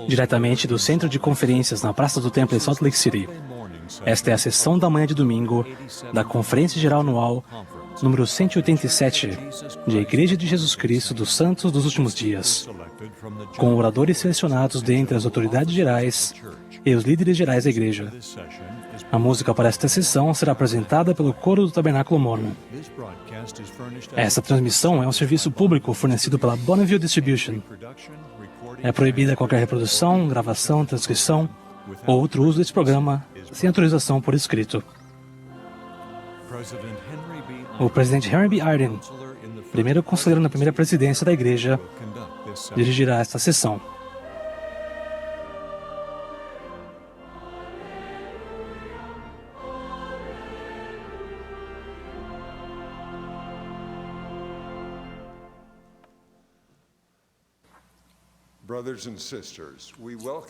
Diretamente do Centro de Conferências na Praça do Templo em Salt Lake City. Esta é a sessão da manhã de domingo da Conferência Geral Anual número 187 de Igreja de Jesus Cristo dos Santos dos Últimos Dias, com oradores selecionados dentre as autoridades gerais e os líderes gerais da Igreja. A música para esta sessão será apresentada pelo Coro do Tabernáculo Mórmon. Essa transmissão é um serviço público fornecido pela Bonneville Distribution. É proibida qualquer reprodução, gravação, transcrição ou outro uso desse programa sem autorização por escrito. O presidente Henry B. Arden, primeiro conselheiro na primeira presidência da Igreja, dirigirá esta sessão.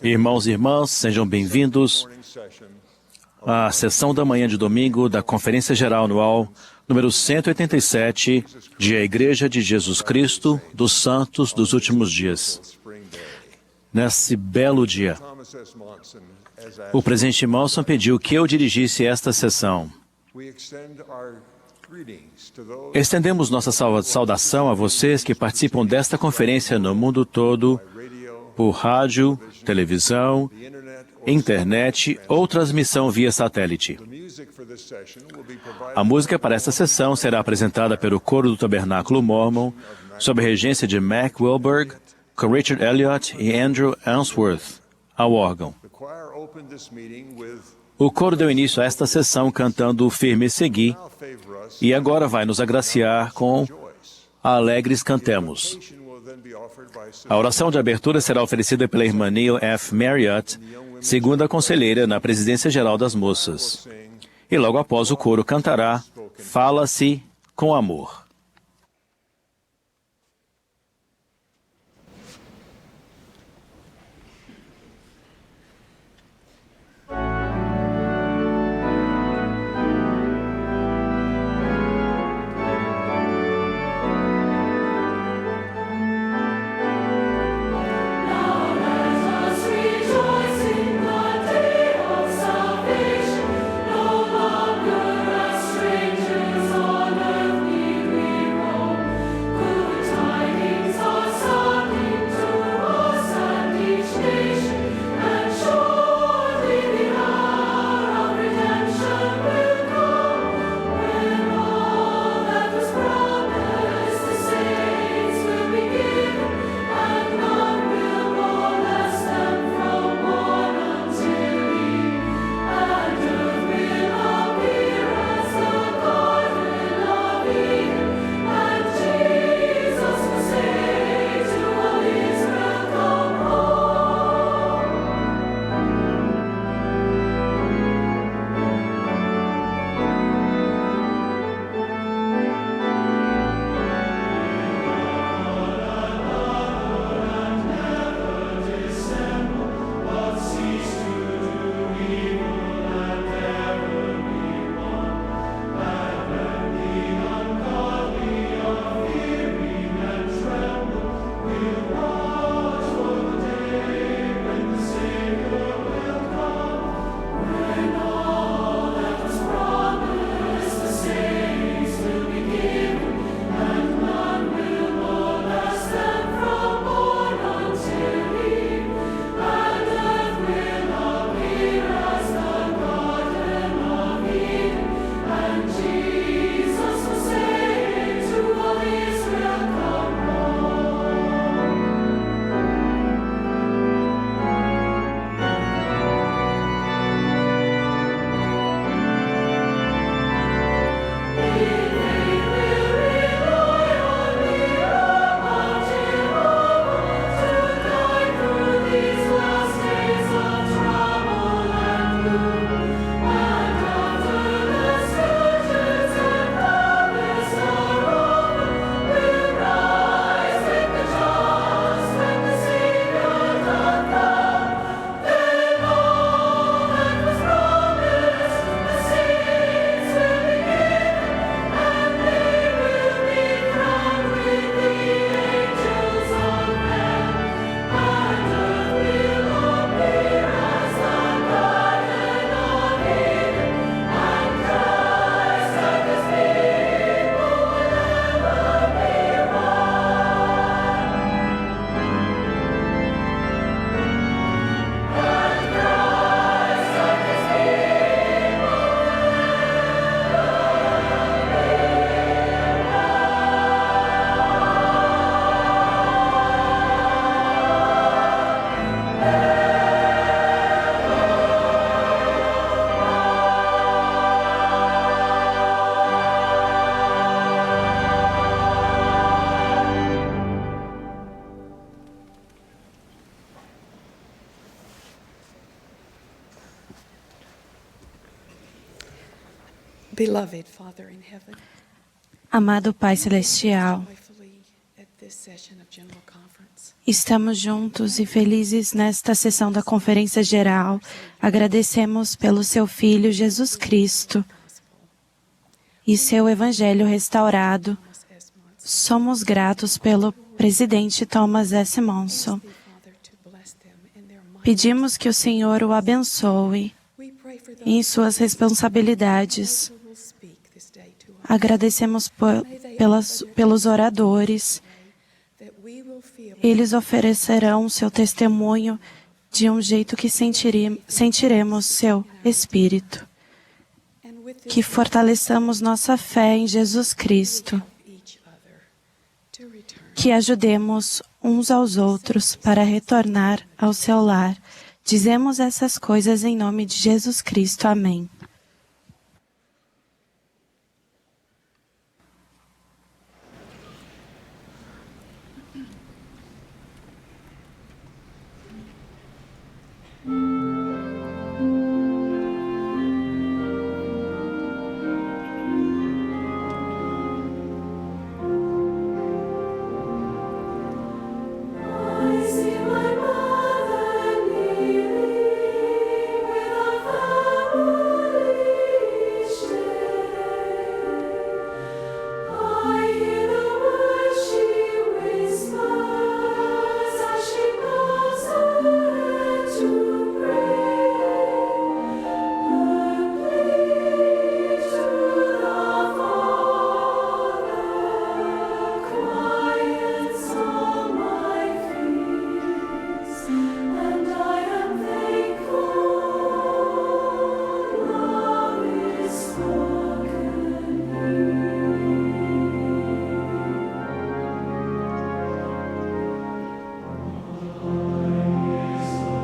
Irmãos e irmãs, sejam bem-vindos à sessão da manhã de domingo da Conferência Geral Anual número 187 de A Igreja de Jesus Cristo dos Santos dos Últimos Dias. Nesse belo dia, o presidente Monson pediu que eu dirigisse esta sessão. Estendemos nossa saudação a vocês que participam desta conferência no mundo todo, por rádio, televisão, internet ou transmissão via satélite. A música para esta sessão será apresentada pelo Coro do Tabernáculo Mórmon, sob a regência de Mac Wilberg, com Richard Elliott e Andrew Answorth, ao órgão. O coro deu início a esta sessão cantando Firme Segui, e agora vai nos agraciar com Alegres Cantemos. A oração de abertura será oferecida pela irmã Neil F. Marriott, segunda conselheira na Presidência Geral das Moças. E logo após o coro cantará Fala-se com Amor. Strangers on earth need we Beloved Father in heaven, Amado Pai Celestial, joyfully at this session of General Conference, estamos juntos e felizes nesta sessão da Conferência Geral. Agradecemos pelo seu Filho Jesus Cristo e seu Evangelho restaurado. Thomas S. Monson. Somos gratos pelo presidente Thomas S. Monson. Father, to bless them in their mind. Pedimos que o Senhor o abençoe We pray for those em suas responsabilidades. who will speak this day to us, Agradecemos pelos oradores. that we will feel Eles oferecerão seu testemunho de um jeito que sentiremos seu Espírito. and with this Que fortaleçamos nossa fé em Jesus Cristo. each other to return. Que ajudemos uns aos outros para retornar ao seu lar. Dizemos essas coisas em nome de Jesus Cristo. Amém. I see my mother kneeling with a family share. I hear the words she whispers as she bows her head to pray. Her plea to the Father quiets all my fears, and I am thankful. Love is spoken and I am thankful.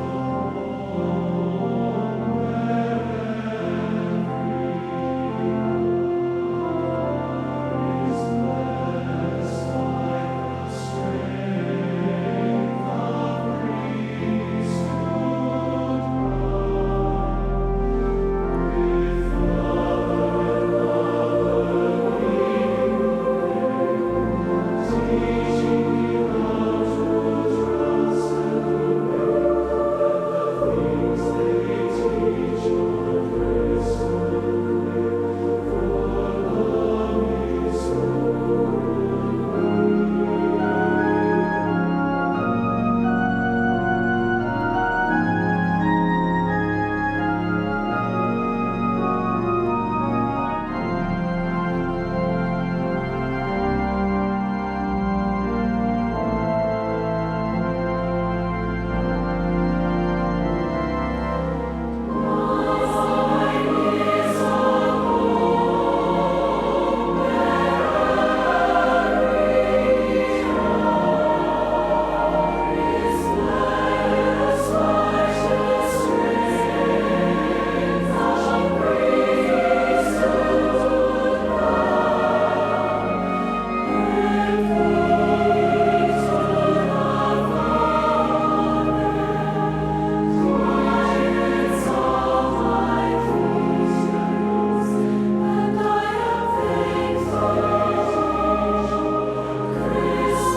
Christus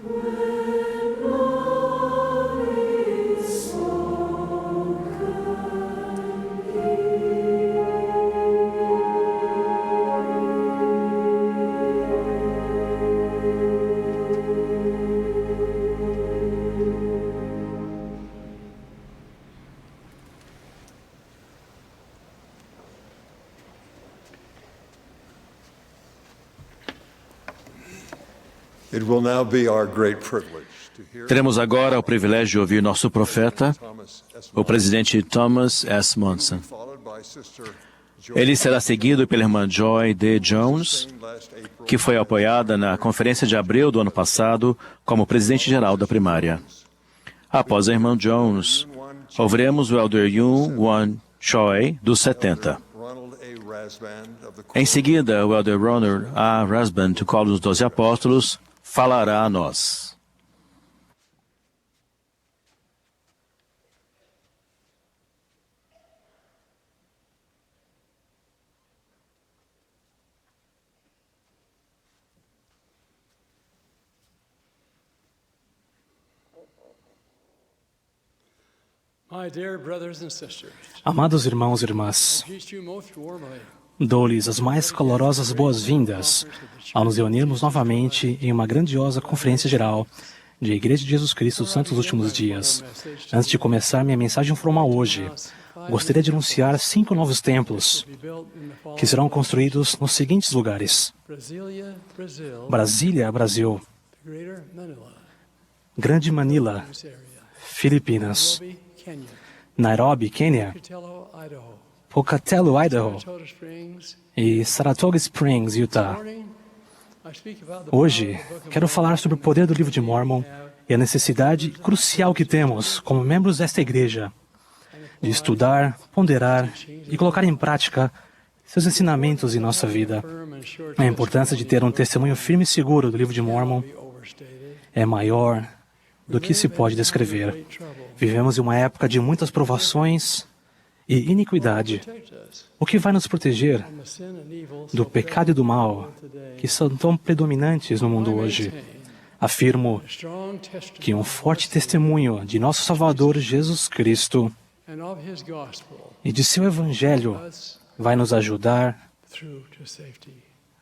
near, for love is It will now be our great privilege to hear Teremos agora o privilégio de ouvir nosso profeta, Thomas S. o presidente Thomas S. Monson. followed by Sister Ele será seguido pela irmã Joy D. Jones, que foi apoiada na conferência de abril do ano passado como presidente-geral da primária. Após a irmã Jones, ouviremos o elder Yoon Won Choi, dos 70. Em seguida, o elder Ronald A. Rasband, do Colo dos 12 Apóstolos, falará a nós. Amados irmãos e irmãs, dou-lhes as mais calorosas boas-vindas ao nos reunirmos novamente em uma grandiosa conferência geral de Igreja de Jesus Cristo dos Santos Últimos Dias. Antes de começar minha mensagem formal hoje, gostaria de anunciar 5 novos templos que serão construídos nos seguintes lugares: Brasília, Brasil; Grande Manila, Filipinas; Nairobi, Quênia; Pocatello, Idaho; e Saratoga Springs, Utah. Hoje, quero falar sobre o poder do Livro de Mórmon e a necessidade crucial que temos, como membros desta igreja, de estudar, ponderar e colocar em prática seus ensinamentos em nossa vida. A importância de ter um testemunho firme e seguro do Livro de Mórmon é maior do que se pode descrever. Vivemos em uma época de muitas provações e iniquidade. O que vai nos proteger do pecado e do mal que são tão predominantes no mundo hoje? Afirmo que um forte testemunho de nosso Salvador Jesus Cristo e de seu Evangelho vai nos ajudar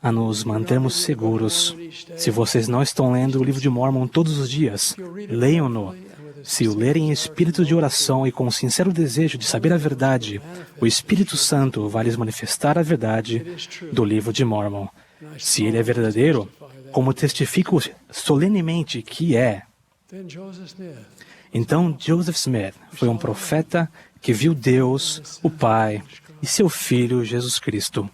a nos mantermos seguros. Se vocês não estão lendo o Livro de Mórmon todos os dias, leiam-no. Se o lerem em espírito de oração e com um sincero desejo de saber a verdade, o Espírito Santo vai lhes manifestar a verdade do Livro de Mórmon. Se ele é verdadeiro, como testifico solenemente que é, então Joseph Smith foi um profeta que viu Deus, o Pai, e seu Filho, Jesus Cristo.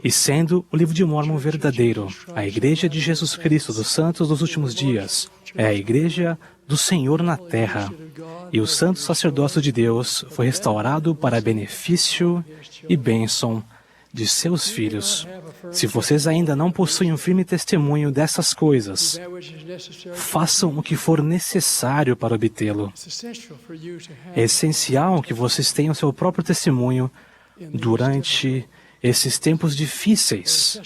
E sendo o Livro de Mórmon verdadeiro, a Igreja de Jesus Cristo dos Santos dos Últimos Dias é a Igreja do Senhor na Terra, e o santo sacerdócio de Deus foi restaurado para benefício e bênção de seus filhos. Se vocês ainda não possuem um firme testemunho dessas coisas, façam o que for necessário para obtê-lo. É essencial que vocês tenham seu próprio testemunho durante esses tempos difíceis,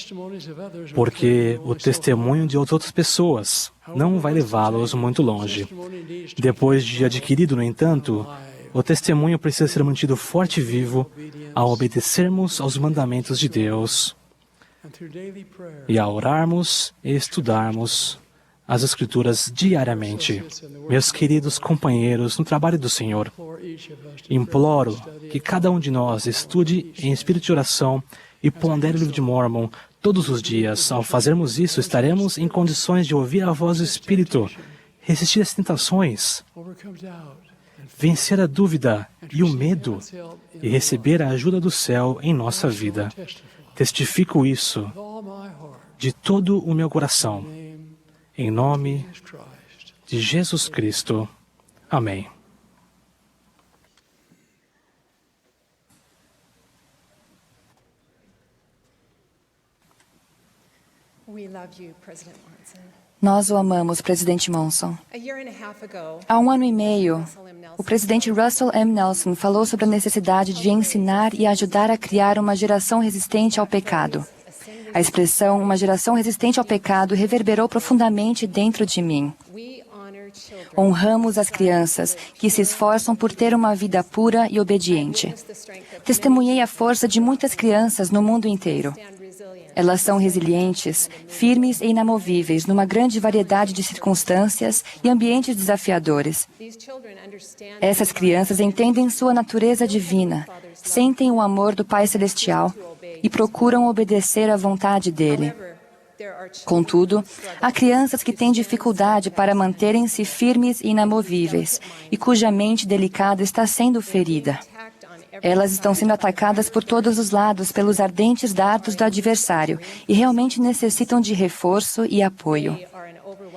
porque o testemunho de outras pessoas não vai levá-los muito longe. Depois de adquirido, no entanto, o testemunho precisa ser mantido forte e vivo ao obedecermos aos mandamentos de Deus e a orarmos e estudarmos as Escrituras diariamente. Meus queridos companheiros no trabalho do Senhor, imploro que cada um de nós estude em espírito de oração e pondere o Livro de Mórmon todos os dias. Ao fazermos isso, estaremos em condições de ouvir a voz do Espírito, resistir às tentações, vencer a dúvida e o medo e receber a ajuda do céu em nossa vida. Testifico isso de todo o meu coração, em nome de Jesus Cristo. Amém. Nós o amamos, Presidente Monson. Há 1 ano e meio, o presidente Russell M. Nelson falou sobre a necessidade de ensinar e ajudar a criar uma geração resistente ao pecado. A expressão "uma geração resistente ao pecado" reverberou profundamente dentro de mim. Honramos as crianças que se esforçam por ter uma vida pura e obediente. Testemunhei a força de muitas crianças no mundo inteiro. Elas são resilientes, firmes e inamovíveis numa grande variedade de circunstâncias e ambientes desafiadores. Essas crianças entendem sua natureza divina, sentem o amor do Pai Celestial e procuram obedecer à vontade dele. Contudo, há crianças que têm dificuldade para manterem-se firmes e inamovíveis e cuja mente delicada está sendo ferida. Elas estão sendo atacadas por todos os lados pelos ardentes dardos do adversário e realmente necessitam de reforço e apoio.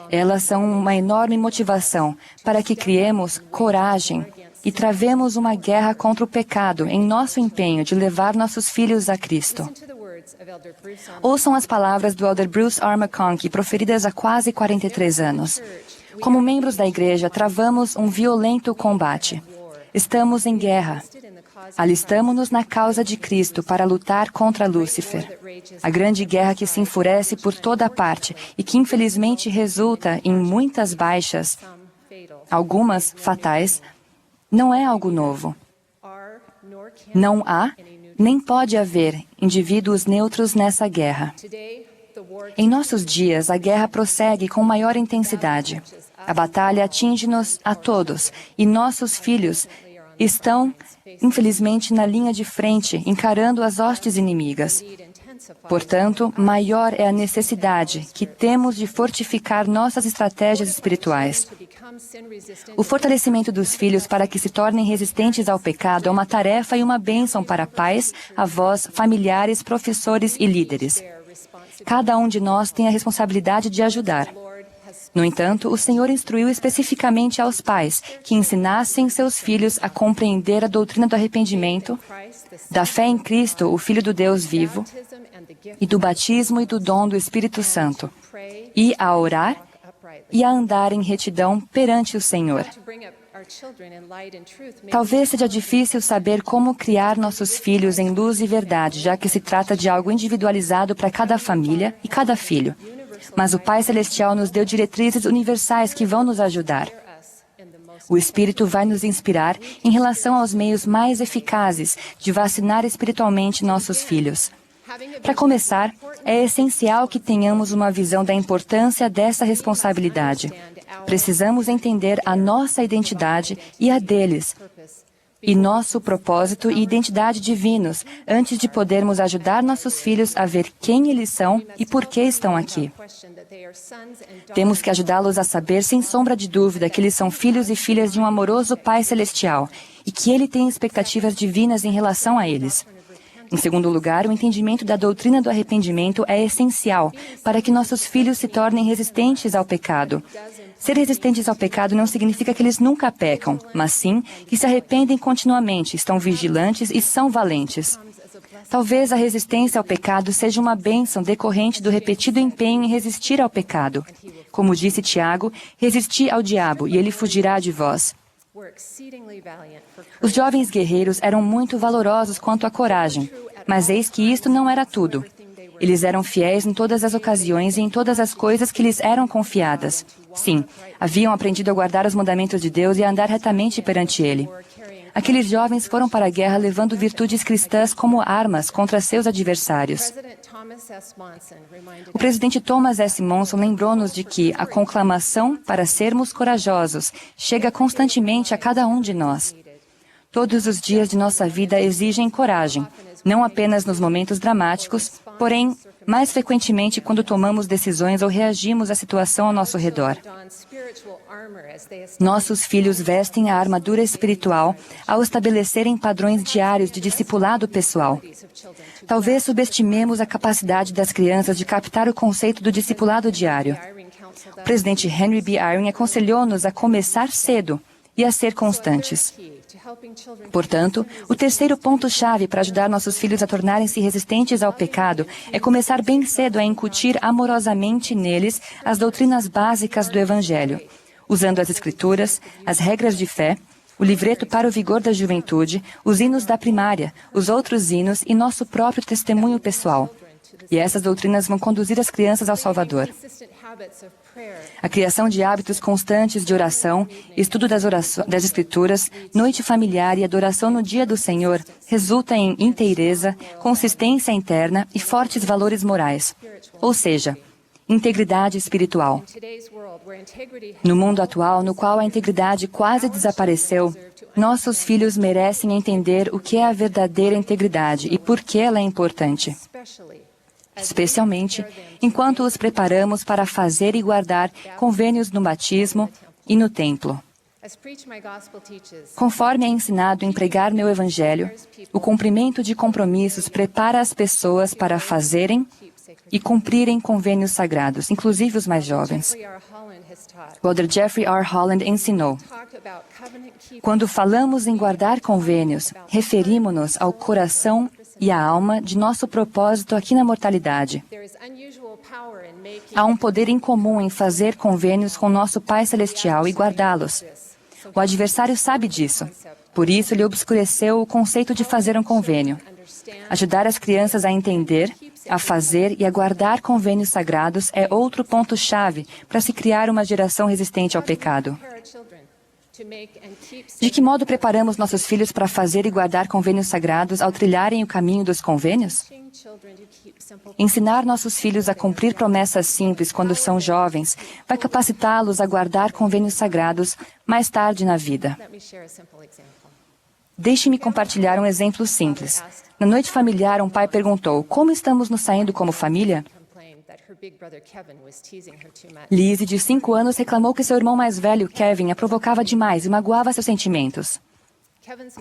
Elas são uma enorme motivação para que criemos coragem e travemos uma guerra contra o pecado em nosso empenho de levar nossos filhos a Cristo. Ouçam as palavras do Elder Bruce R. McConkie, proferidas há quase 43 anos. Como membros da igreja, travamos um violento combate. Estamos em guerra. Alistamo-nos na causa de Cristo para lutar contra Lúcifer. A grande guerra que se enfurece por toda parte e que infelizmente resulta em muitas baixas, algumas fatais, não é algo novo. Não há, nem pode haver, indivíduos neutros nessa guerra. Em nossos dias, a guerra prossegue com maior intensidade. A batalha atinge-nos a todos e nossos filhos estão, infelizmente, na linha de frente, encarando as hostes inimigas. Portanto, maior é a necessidade que temos de fortificar nossas estratégias espirituais. O fortalecimento dos filhos para que se tornem resistentes ao pecado é uma tarefa e uma bênção para pais, avós, familiares, professores e líderes. Cada um de nós tem a responsabilidade de ajudar. No entanto, o Senhor instruiu especificamente aos pais que ensinassem seus filhos a compreender a doutrina do arrependimento, da fé em Cristo, o Filho do Deus vivo, e do batismo e do dom do Espírito Santo, e a orar e a andar em retidão perante o Senhor. Talvez seja difícil saber como criar nossos filhos em luz e verdade, já que se trata de algo individualizado para cada família e cada filho. Mas o Pai Celestial nos deu diretrizes universais que vão nos ajudar. O Espírito vai nos inspirar em relação aos meios mais eficazes de vacinar espiritualmente nossos filhos. Para começar, é essencial que tenhamos uma visão da importância dessa responsabilidade. Precisamos entender a nossa identidade e a deles, e nosso propósito e identidade divinos, antes de podermos ajudar nossos filhos a ver quem eles são e por que estão aqui. Temos que ajudá-los a saber, sem sombra de dúvida, que eles são filhos e filhas de um amoroso Pai Celestial e que Ele tem expectativas divinas em relação a eles. Em segundo lugar, o entendimento da doutrina do arrependimento é essencial para que nossos filhos se tornem resistentes ao pecado. Ser resistentes ao pecado não significa que eles nunca pecam, mas sim que se arrependem continuamente, estão vigilantes e são valentes. Talvez a resistência ao pecado seja uma bênção decorrente do repetido empenho em resistir ao pecado. Como disse Tiago, resisti ao diabo e ele fugirá de vós. Os jovens guerreiros eram muito valorosos quanto à coragem, mas eis que isto não era tudo. Eles eram fiéis em todas as ocasiões e em todas as coisas que lhes eram confiadas. Sim, haviam aprendido a guardar os mandamentos de Deus e a andar retamente perante Ele. Aqueles jovens foram para a guerra levando virtudes cristãs como armas contra seus adversários. O presidente Thomas S. Monson lembrou-nos de que a conclamação para sermos corajosos chega constantemente a cada um de nós. Todos os dias de nossa vida exigem coragem, não apenas nos momentos dramáticos, porém, mais frequentemente quando tomamos decisões ou reagimos à situação ao nosso redor. Nossos filhos vestem a armadura espiritual ao estabelecerem padrões diários de discipulado pessoal. Talvez subestimemos a capacidade das crianças de captar o conceito do discipulado diário. O presidente Henry B. Eyring aconselhou-nos a começar cedo e a ser constantes. Portanto, o terceiro ponto-chave para ajudar nossos filhos a tornarem-se resistentes ao pecado é começar bem cedo a incutir amorosamente neles as doutrinas básicas do Evangelho, usando as Escrituras, as regras de fé, o livreto para o vigor da juventude, os hinos da primária, os outros hinos e nosso próprio testemunho pessoal. E essas doutrinas vão conduzir as crianças ao Salvador. A criação de hábitos constantes de oração, estudo das Escrituras, noite familiar e adoração no dia do Senhor resulta em inteireza, consistência interna e fortes valores morais. Ou seja, integridade espiritual. No mundo atual, no qual a integridade quase desapareceu, nossos filhos merecem entender o que é a verdadeira integridade e por que ela é importante. Especialmente enquanto os preparamos para fazer e guardar convênios no batismo e no templo. Conforme é ensinado em pregar meu Evangelho, O cumprimento de compromissos prepara as pessoas para fazerem e cumprirem convênios sagrados, inclusive os mais jovens. O Elder Jeffrey R. Holland ensinou: quando falamos em guardar convênios, referimos-nos ao coração e à alma de nosso propósito aqui na mortalidade. Há um poder incomum em fazer convênios com nosso Pai Celestial e guardá-los. O adversário sabe disso. Por isso, ele obscureceu o conceito de fazer um convênio. Ajudar as crianças a entender, a fazer e a guardar convênios sagrados é outro ponto-chave para se criar uma geração resistente ao pecado. De que modo preparamos nossos filhos para fazer e guardar convênios sagrados ao trilharem o caminho dos convênios? Ensinar nossos filhos a cumprir promessas simples quando são jovens vai capacitá-los a guardar convênios sagrados mais tarde na vida. Deixe-me compartilhar um exemplo simples. Na noite familiar, um pai perguntou: como estamos nos saindo como família? Lizzie, de 5 anos, reclamou que seu irmão mais velho, Kevin, a provocava demais e magoava seus sentimentos.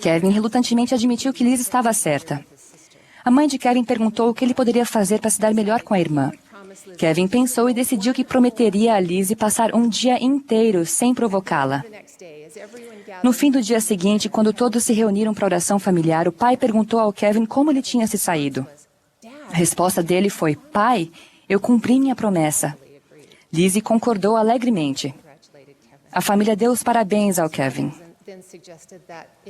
Kevin relutantemente admitiu que Liz estava certa. A mãe de Kevin perguntou o que ele poderia fazer para se dar melhor com a irmã. Kevin pensou e decidiu que prometeria a Lizzie passar um dia inteiro sem provocá-la. No fim do dia seguinte, quando todos se reuniram para a oração familiar, o pai perguntou ao Kevin como ele tinha se saído. A resposta dele foi: pai, eu cumpri minha promessa. Lizzie concordou alegremente. A família deu os parabéns ao Kevin.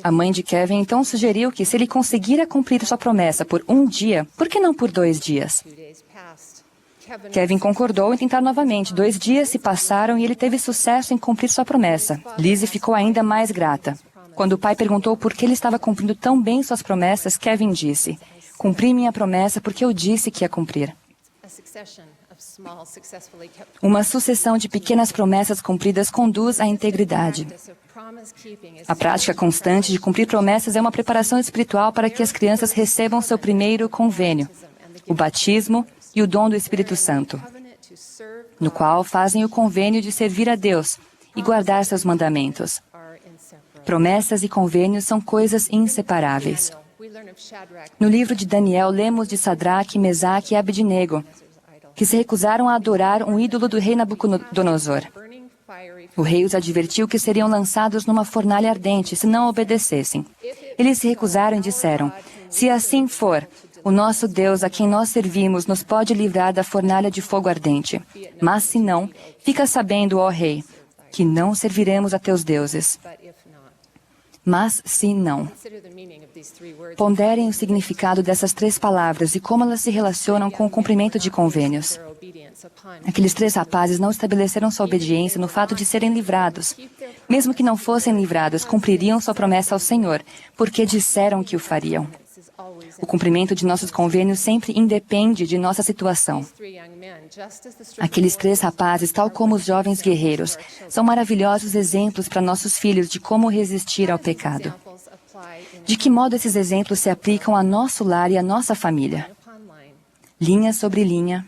A mãe de Kevin então sugeriu que, se ele conseguira cumprir sua promessa por um dia, por que não por 2 dias? Kevin concordou em tentar novamente. 2 dias se passaram e ele teve sucesso em cumprir sua promessa. Lizzie ficou ainda mais grata. Quando o pai perguntou por que ele estava cumprindo tão bem suas promessas, Kevin disse: cumpri minha promessa porque eu disse que ia cumprir. Uma sucessão de pequenas promessas cumpridas conduz à integridade. A prática constante de cumprir promessas é uma preparação espiritual para que as crianças recebam seu primeiro convênio, o batismo e o dom do Espírito Santo, no qual fazem o convênio de servir a Deus e guardar seus mandamentos. Promessas e convênios são coisas inseparáveis. No livro de Daniel, lemos de Sadraque, Mesaque e Abednego, que se recusaram a adorar um ídolo do rei Nabucodonosor. O rei os advertiu que seriam lançados numa fornalha ardente se não obedecessem. Eles se recusaram e disseram: se assim for, o nosso Deus, a quem nós servimos, nos pode livrar da fornalha de fogo ardente. Mas se não, fica sabendo, ó rei, que não serviremos a teus deuses. Mas se não. Ponderem o significado dessas 3 palavras e como elas se relacionam com o cumprimento de convênios. Aqueles 3 rapazes não estabeleceram sua obediência no fato de serem livrados. Mesmo que não fossem livrados, cumpririam sua promessa ao Senhor, porque disseram que o fariam. O cumprimento de nossos convênios sempre independe de nossa situação. Aqueles 3 rapazes, tal como os jovens guerreiros, são maravilhosos exemplos para nossos filhos de como resistir ao pecado. De que modo esses exemplos se aplicam a nosso lar e à nossa família? Linha sobre linha,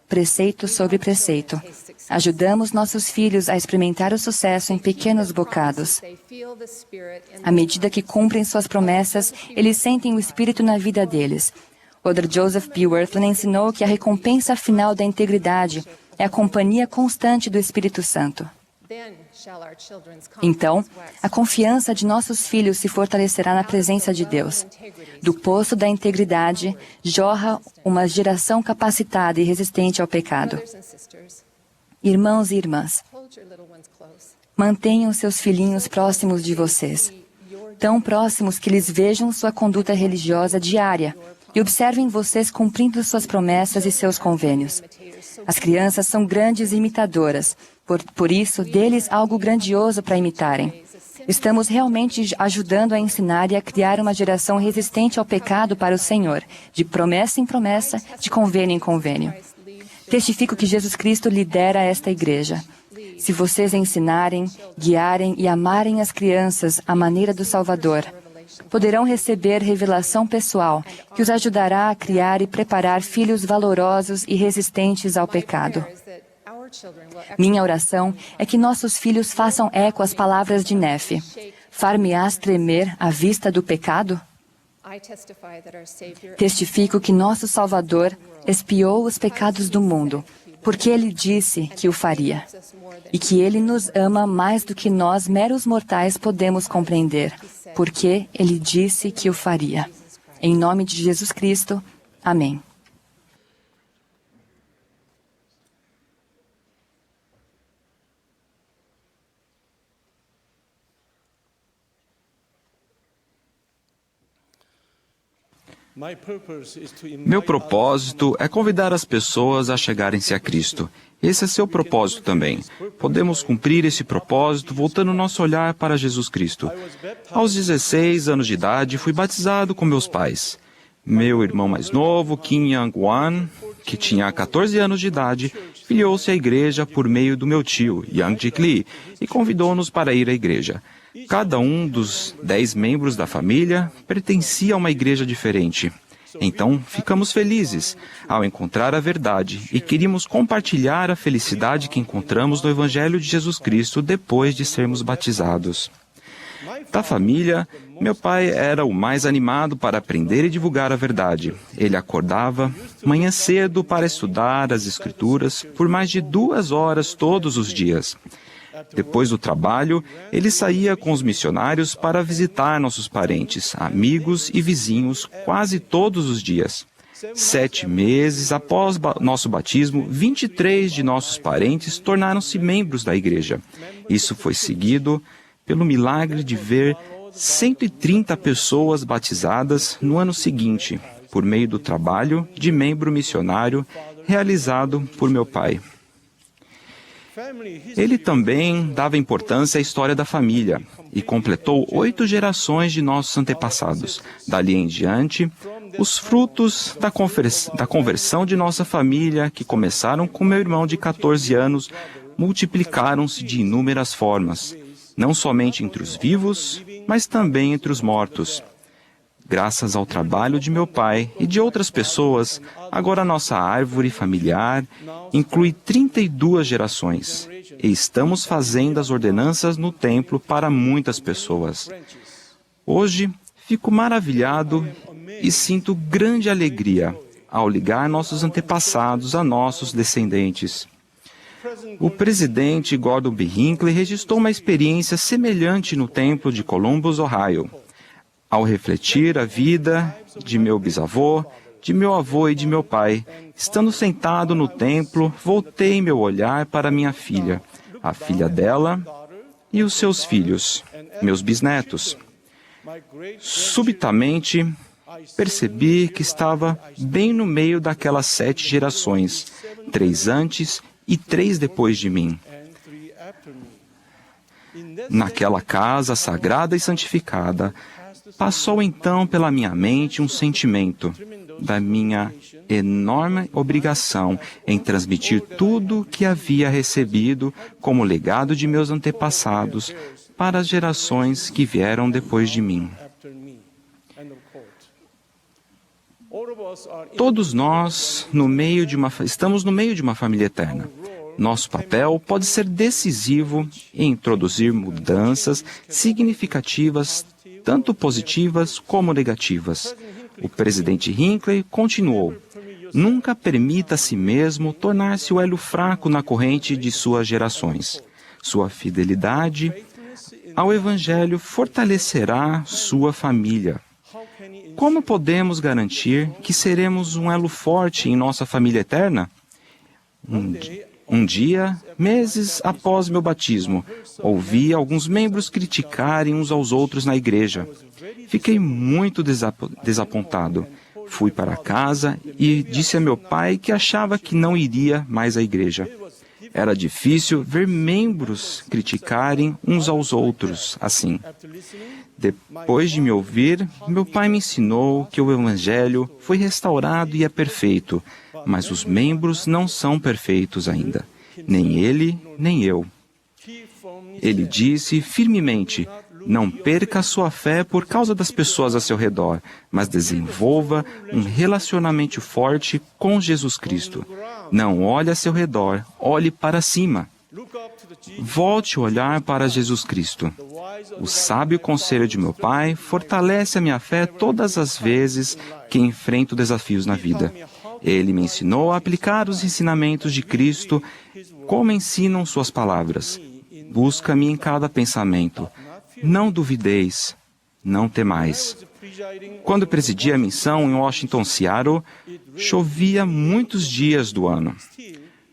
preceito sobre preceito. Ajudamos nossos filhos a experimentar o sucesso em pequenos bocados. À medida que cumprem suas promessas, eles sentem o Espírito na vida deles. O Elder Joseph B. Wirthlin ensinou que a recompensa final da integridade é a companhia constante do Espírito Santo. Então, a confiança de nossos filhos se fortalecerá na presença de Deus. Do poço da integridade, jorra uma geração capacitada e resistente ao pecado. Irmãos e irmãs, mantenham seus filhinhos próximos de vocês, tão próximos que eles vejam sua conduta religiosa diária e observem vocês cumprindo suas promessas e seus convênios. As crianças são grandes imitadoras, por isso, deles algo grandioso para imitarem. Estamos realmente ajudando a ensinar e a criar uma geração resistente ao pecado para o Senhor, de promessa em promessa, de convênio em convênio. Testifico que Jesus Cristo lidera esta igreja. Se vocês ensinarem, guiarem e amarem as crianças à maneira do Salvador, poderão receber revelação pessoal que os ajudará a criar e preparar filhos valorosos e resistentes ao pecado. Minha oração é que nossos filhos façam eco às palavras de Nefe. Far-me-ás tremer à vista do pecado? Testifico que nosso Salvador expiou os pecados do mundo, porque Ele disse que o faria, e que Ele nos ama mais do que nós, meros mortais, podemos compreender, porque Ele disse que o faria. Em nome de Jesus Cristo, amém. Meu propósito é convidar as pessoas a chegarem-se a Cristo. Esse é seu propósito também. Podemos cumprir esse propósito voltando nosso olhar para Jesus Cristo. Aos 16 anos de idade, fui batizado com meus pais. Meu irmão mais novo, Kim Young-wan, que tinha 14 anos de idade, filiou-se à igreja por meio do meu tio, Young Jik Lee, e convidou-nos para ir à igreja. Cada um dos 10 membros da família pertencia a uma igreja diferente. Então, ficamos felizes ao encontrar a verdade e queríamos compartilhar a felicidade que encontramos no Evangelho de Jesus Cristo depois de sermos batizados. Da família, meu pai era o mais animado para aprender e divulgar a verdade. Ele acordava manhã cedo para estudar as Escrituras por mais de 2 horas todos os dias. Depois do trabalho, ele saía com os missionários para visitar nossos parentes, amigos e vizinhos quase todos os dias. 7 meses após nosso batismo, 23 de nossos parentes tornaram-se membros da igreja. Isso foi seguido pelo milagre de ver 130 pessoas batizadas no ano seguinte, por meio do trabalho de membro missionário realizado por meu pai. Ele também dava importância à história da família e completou 8 gerações de nossos antepassados. Dali em diante, os frutos da conversão de nossa família, que começaram com meu irmão de 14 anos, multiplicaram-se de inúmeras formas, não somente entre os vivos, mas também entre os mortos. Graças ao trabalho de meu pai e de outras pessoas, agora nossa árvore familiar inclui 32 gerações. E estamos fazendo as ordenanças no templo para muitas pessoas. Hoje, fico maravilhado e sinto grande alegria ao ligar nossos antepassados a nossos descendentes. O presidente Gordon B. Hinckley registrou uma experiência semelhante no templo de Columbus, Ohio. Ao refletir a vida de meu bisavô, de meu avô e de meu pai, estando sentado no templo, voltei meu olhar para minha filha, a filha dela e os seus filhos, meus bisnetos. Subitamente, percebi que estava bem no meio daquelas 7 gerações, 3 antes e 3 depois de mim. Naquela casa sagrada e santificada, passou então pela minha mente um sentimento da minha enorme obrigação em transmitir tudo o que havia recebido como legado de meus antepassados para as gerações que vieram depois de mim. Todos nós estamos no meio de uma família eterna. Nosso papel pode ser decisivo em introduzir mudanças significativas, tanto positivas como negativas. O presidente Hinckley continuou: nunca permita a si mesmo tornar-se o elo fraco na corrente de suas gerações. Sua fidelidade ao Evangelho fortalecerá sua família. Como podemos garantir que seremos um elo forte em nossa família eterna? Um dia, meses após meu batismo, ouvi alguns membros criticarem uns aos outros na igreja. Fiquei muito desapontado. Fui para casa e disse a meu pai que achava que não iria mais à igreja. Era difícil ver membros criticarem uns aos outros assim. Depois de me ouvir, meu pai me ensinou que o Evangelho foi restaurado e é perfeito, mas os membros não são perfeitos ainda, nem ele, nem eu. Ele disse firmemente: não perca a sua fé por causa das pessoas a seu redor, mas desenvolva um relacionamento forte com Jesus Cristo. Não olhe a seu redor, olhe para cima. Volte o olhar para Jesus Cristo. O sábio conselho de meu pai fortalece a minha fé todas as vezes que enfrento desafios na vida. Ele me ensinou a aplicar os ensinamentos de Cristo como ensinam suas palavras. Busca-me em cada pensamento. Não duvideis, não temais. Quando presidi a missão em Washington, Seattle, chovia muitos dias do ano.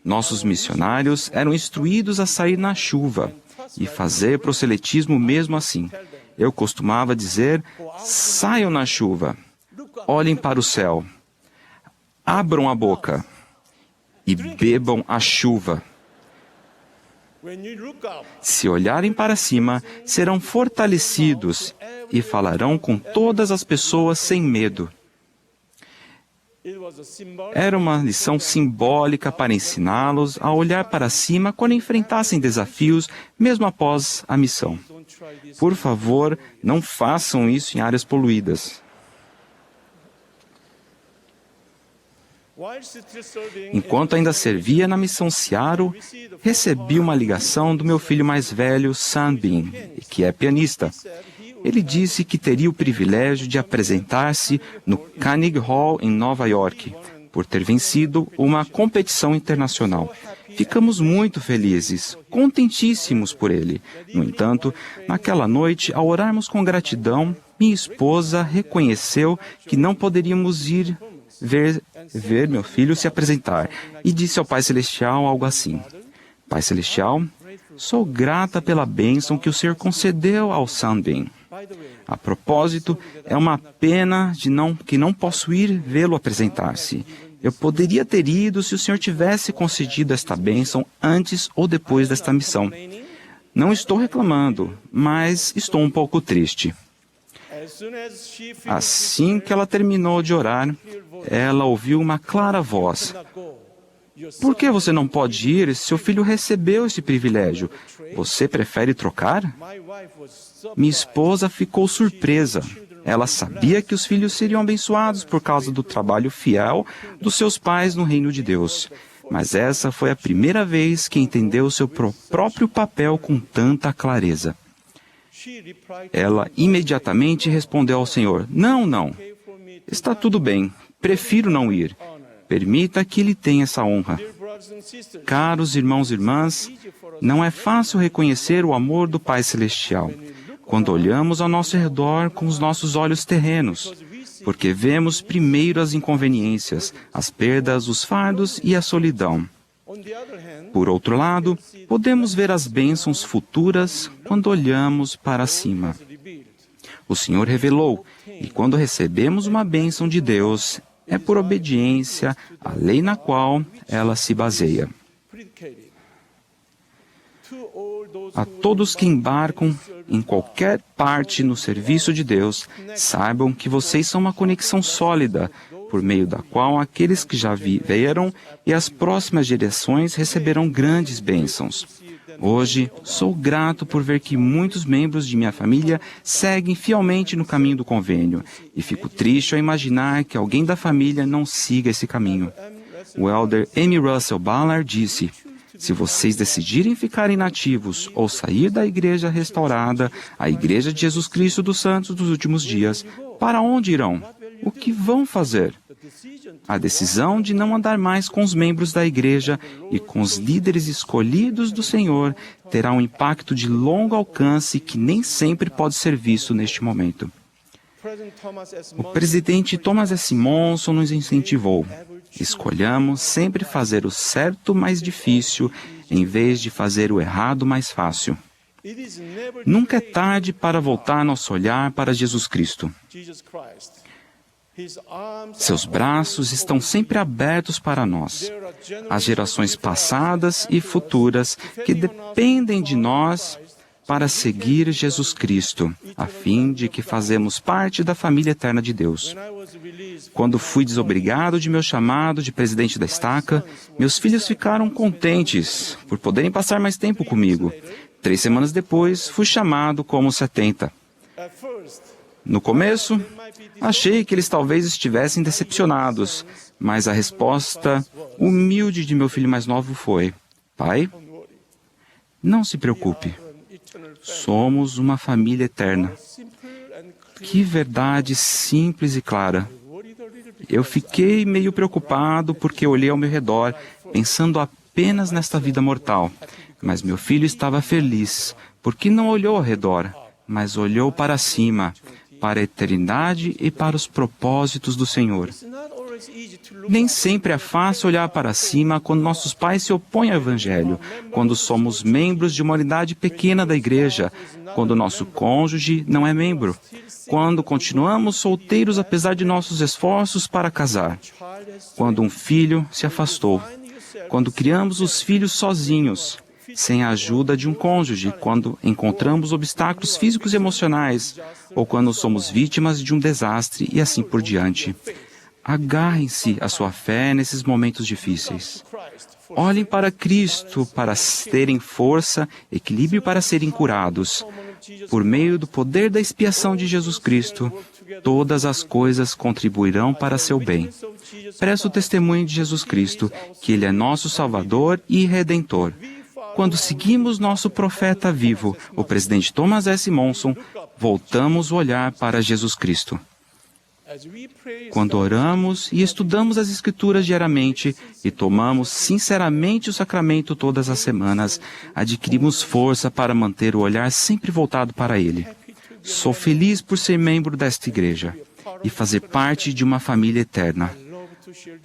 Nossos missionários eram instruídos a sair na chuva e fazer proselitismo mesmo assim. Eu costumava dizer: saiam na chuva, olhem para o céu, abram a boca e bebam a chuva. Se olharem para cima, serão fortalecidos e falarão com todas as pessoas sem medo. Era uma lição simbólica para ensiná-los a olhar para cima quando enfrentassem desafios, mesmo após a missão. Por favor, não façam isso em áreas poluídas. Enquanto ainda servia na missão Seattle, recebi uma ligação do meu filho mais velho, Sunbeam, que é pianista. Ele disse que teria o privilégio de apresentar-se no Carnegie Hall, em Nova York, por ter vencido uma competição internacional. Ficamos muito felizes, contentíssimos por ele. No entanto, naquela noite, ao orarmos com gratidão, minha esposa reconheceu que não poderíamos ir ver meu filho se apresentar e disse ao Pai Celestial algo assim: Pai Celestial, sou grata pela bênção que o Senhor concedeu ao Sunbeam. A propósito, é uma pena que não posso ir vê-lo apresentar-se. Eu poderia ter ido se o Senhor tivesse concedido esta bênção antes ou depois desta missão. Não estou reclamando, mas estou um pouco triste. Assim que ela terminou de orar, ela ouviu uma clara voz: Por que você não pode ir? Seu filho recebeu esse privilégio. Você prefere trocar? Minha esposa ficou surpresa. Ela sabia que os filhos seriam abençoados por causa do trabalho fiel dos seus pais no reino de Deus. Mas essa foi a primeira vez que entendeu seu próprio papel com tanta clareza. Ela imediatamente respondeu ao Senhor: Não. Está tudo bem. Prefiro não ir. Permita que ele tenha essa honra. Caros irmãos e irmãs, não é fácil reconhecer o amor do Pai Celestial quando olhamos ao nosso redor com os nossos olhos terrenos, porque vemos primeiro as inconveniências, as perdas, os fardos e a solidão. Por outro lado, podemos ver as bênçãos futuras quando olhamos para cima. O Senhor revelou, e quando recebemos uma bênção de Deus, é por obediência à lei na qual ela se baseia. A todos que embarcam em qualquer parte no serviço de Deus, saibam que vocês são uma conexão sólida, por meio da qual aqueles que já viveram e as próximas gerações receberão grandes bênçãos. Hoje, sou grato por ver que muitos membros de minha família seguem fielmente no caminho do convênio, e fico triste ao imaginar que alguém da família não siga esse caminho. O elder M. Russell Ballard disse: se vocês decidirem ficar inativos ou sair da igreja restaurada, a Igreja de Jesus Cristo dos Santos dos Últimos Dias, para onde irão? O que vão fazer? A decisão de não andar mais com os membros da igreja e com os líderes escolhidos do Senhor terá um impacto de longo alcance que nem sempre pode ser visto neste momento. O presidente Thomas S. Monson nos incentivou: escolhamos sempre fazer o certo mais difícil, em vez de fazer o errado mais fácil. Nunca é tarde para voltar nosso olhar para Jesus Cristo. Seus braços estão sempre abertos para nós. As gerações passadas e futuras que dependem de nós para seguir Jesus Cristo, a fim de que fazemos parte da família eterna de Deus. Quando fui desobrigado de meu chamado de presidente da estaca, meus filhos ficaram contentes por poderem passar mais tempo comigo. 3 semanas depois, fui chamado como 70. No começo, achei que eles talvez estivessem decepcionados, mas a resposta humilde de meu filho mais novo foi: Pai, Não se preocupe. Somos uma família eterna. Que verdade simples e clara. Eu fiquei meio preocupado porque olhei ao meu redor, pensando apenas nesta vida mortal. Mas meu filho estava feliz, porque não olhou ao redor, mas olhou para cima, para a eternidade e para os propósitos do Senhor. Nem sempre é fácil olhar para cima quando nossos pais se opõem ao Evangelho, quando somos membros de uma unidade pequena da igreja, quando nosso cônjuge não é membro, quando continuamos solteiros apesar de nossos esforços para casar, quando um filho se afastou, quando criamos os filhos sozinhos, sem a ajuda de um cônjuge, quando encontramos obstáculos físicos e emocionais, ou quando somos vítimas de um desastre e assim por diante. Agarrem-se à sua fé nesses momentos difíceis. Olhem para Cristo para terem força, equilíbrio para serem curados. Por meio do poder da expiação de Jesus Cristo, todas as coisas contribuirão para seu bem. Presto o testemunho de Jesus Cristo, que Ele é nosso Salvador e Redentor. Quando seguimos nosso profeta vivo, o presidente Thomas S. Monson, voltamos o olhar para Jesus Cristo. Quando oramos e estudamos as Escrituras diariamente e tomamos sinceramente o sacramento todas as semanas, adquirimos força para manter o olhar sempre voltado para Ele. Sou feliz por ser membro desta igreja e fazer parte de uma família eterna.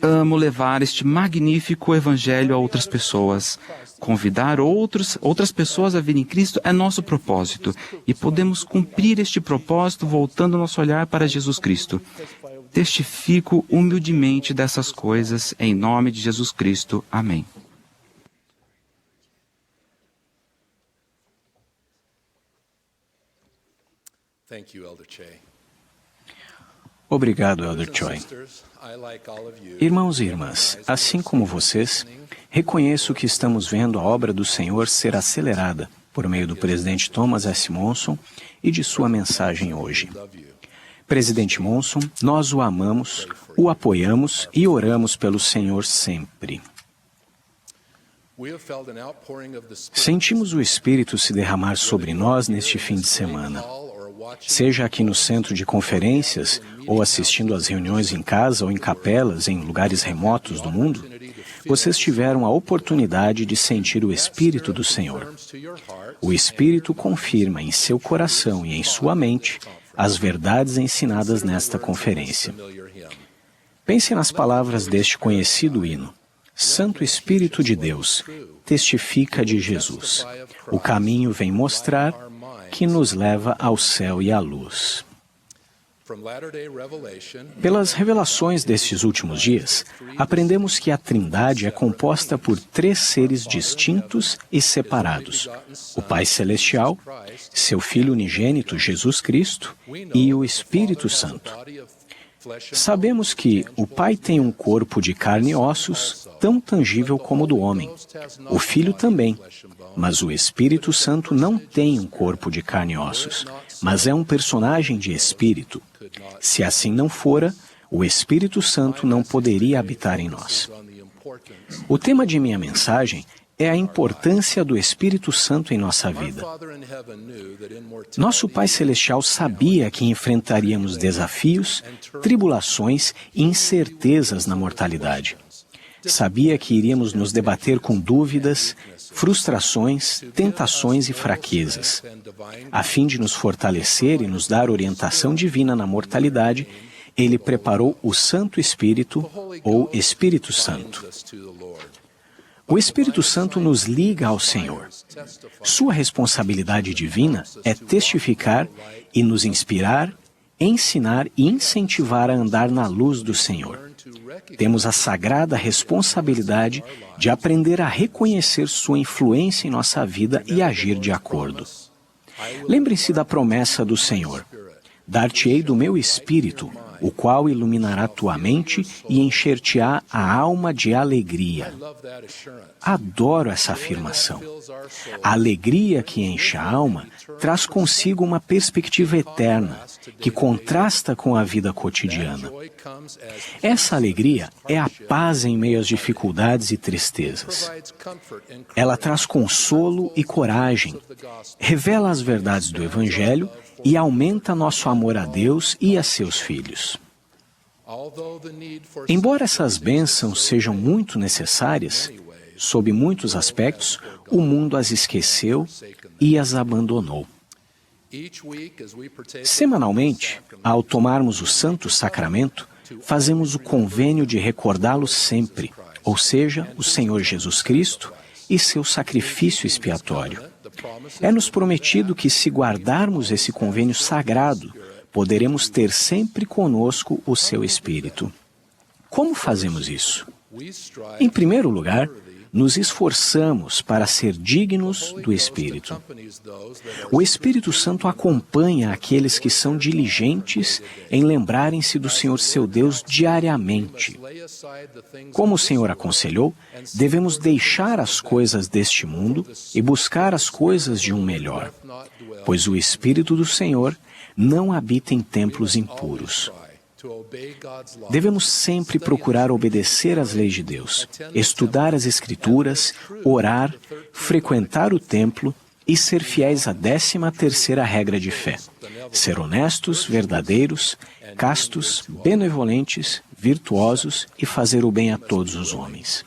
Amo levar este magnífico Evangelho a outras pessoas. Convidar outras pessoas a virem em Cristo é nosso propósito, e podemos cumprir este propósito voltando nosso olhar para Jesus Cristo. Testifico humildemente dessas coisas, em nome de Jesus Cristo. Amém. Obrigado, Elder Choi. Irmãos e irmãs, assim como vocês, reconheço que estamos vendo a obra do Senhor ser acelerada por meio do presidente Thomas S. Monson e de sua mensagem hoje. Presidente Monson, nós o amamos, o apoiamos e oramos pelo Senhor sempre. Sentimos o Espírito se derramar sobre nós neste fim de semana. Seja aqui no centro de conferências, ou assistindo às reuniões em casa ou em capelas em lugares remotos do mundo, vocês tiveram a oportunidade de sentir o Espírito do Senhor. O Espírito confirma em seu coração e em sua mente as verdades ensinadas nesta conferência. Pense nas palavras deste conhecido hino. Santo Espírito de Deus, testifica de Jesus. O caminho vem mostrar que nos leva ao céu e à luz. Pelas revelações destes últimos dias, aprendemos que a Trindade é composta por 3 seres distintos e separados: o Pai Celestial, seu Filho unigênito Jesus Cristo e o Espírito Santo. Sabemos que o Pai tem um corpo de carne e ossos, tão tangível como o do homem. O Filho também, mas o Espírito Santo não tem um corpo de carne e ossos, mas é um personagem de espírito. Se assim não fora, o Espírito Santo não poderia habitar em nós. O tema de minha mensagem é a importância do Espírito Santo em nossa vida. Nosso Pai Celestial sabia que enfrentaríamos desafios, tribulações e incertezas na mortalidade. Sabia que iríamos nos debater com dúvidas, frustrações, tentações e fraquezas. A fim de nos fortalecer e nos dar orientação divina na mortalidade, Ele preparou o Santo Espírito, ou Espírito Santo. O Espírito Santo nos liga ao Senhor. Sua responsabilidade divina é testificar e nos inspirar, ensinar e incentivar a andar na luz do Senhor. Temos a sagrada responsabilidade de aprender a reconhecer sua influência em nossa vida e agir de acordo. Lembrem-se da promessa do Senhor: dar-te-ei do meu Espírito, o qual iluminará tua mente e encher-te-á a alma de alegria. Adoro essa afirmação. A alegria que enche a alma traz consigo uma perspectiva eterna, que contrasta com a vida cotidiana. Essa alegria é a paz em meio às dificuldades e tristezas. Ela traz consolo e coragem, revela as verdades do Evangelho e aumenta nosso amor a Deus e a seus filhos. Embora essas bênçãos sejam muito necessárias, sob muitos aspectos, o mundo as esqueceu e as abandonou. Semanalmente, ao tomarmos o Santo Sacramento, fazemos o convênio de recordá-lo sempre, ou seja, o Senhor Jesus Cristo e seu sacrifício expiatório. É-nos prometido que, se guardarmos esse convênio sagrado, poderemos ter sempre conosco o seu Espírito. Como fazemos isso? Em primeiro lugar, nos esforçamos para ser dignos do Espírito. O Espírito Santo acompanha aqueles que são diligentes em lembrarem-se do Senhor seu Deus diariamente. Como o Senhor aconselhou, devemos deixar as coisas deste mundo e buscar as coisas de um melhor, pois o Espírito do Senhor não habita em templos impuros. Devemos sempre procurar obedecer às leis de Deus, estudar as Escrituras, orar, frequentar o templo e ser fiéis à 13ª regra de fé: ser honestos, verdadeiros, castos, benevolentes, virtuosos e fazer o bem a todos os homens.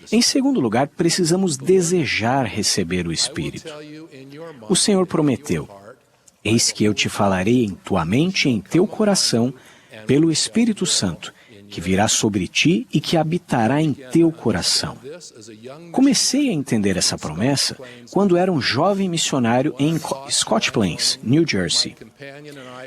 Em segundo lugar, precisamos desejar receber o Espírito. O Senhor prometeu: eis que eu te falarei em tua mente e em teu coração, pelo Espírito Santo, que virá sobre ti e que habitará em teu coração. Comecei a entender essa promessa quando era um jovem missionário em Scotch Plains, New Jersey.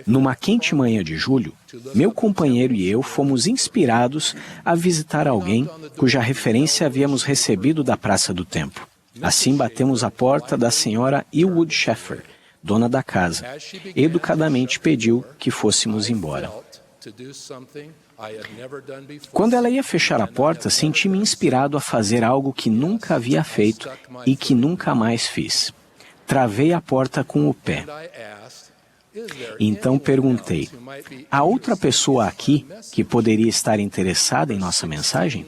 Numa quente manhã de julho, meu companheiro e eu fomos inspirados a visitar alguém cuja referência havíamos recebido da Praça do Templo. Assim batemos à porta da senhora Elwood Sheffer, dona da casa. Educadamente pediu que fôssemos embora. Quando ela ia fechar a porta, senti-me inspirado a fazer algo que nunca havia feito e que nunca mais fiz. Travei a porta com o pé. Então perguntei: há outra pessoa aqui que poderia estar interessada em nossa mensagem?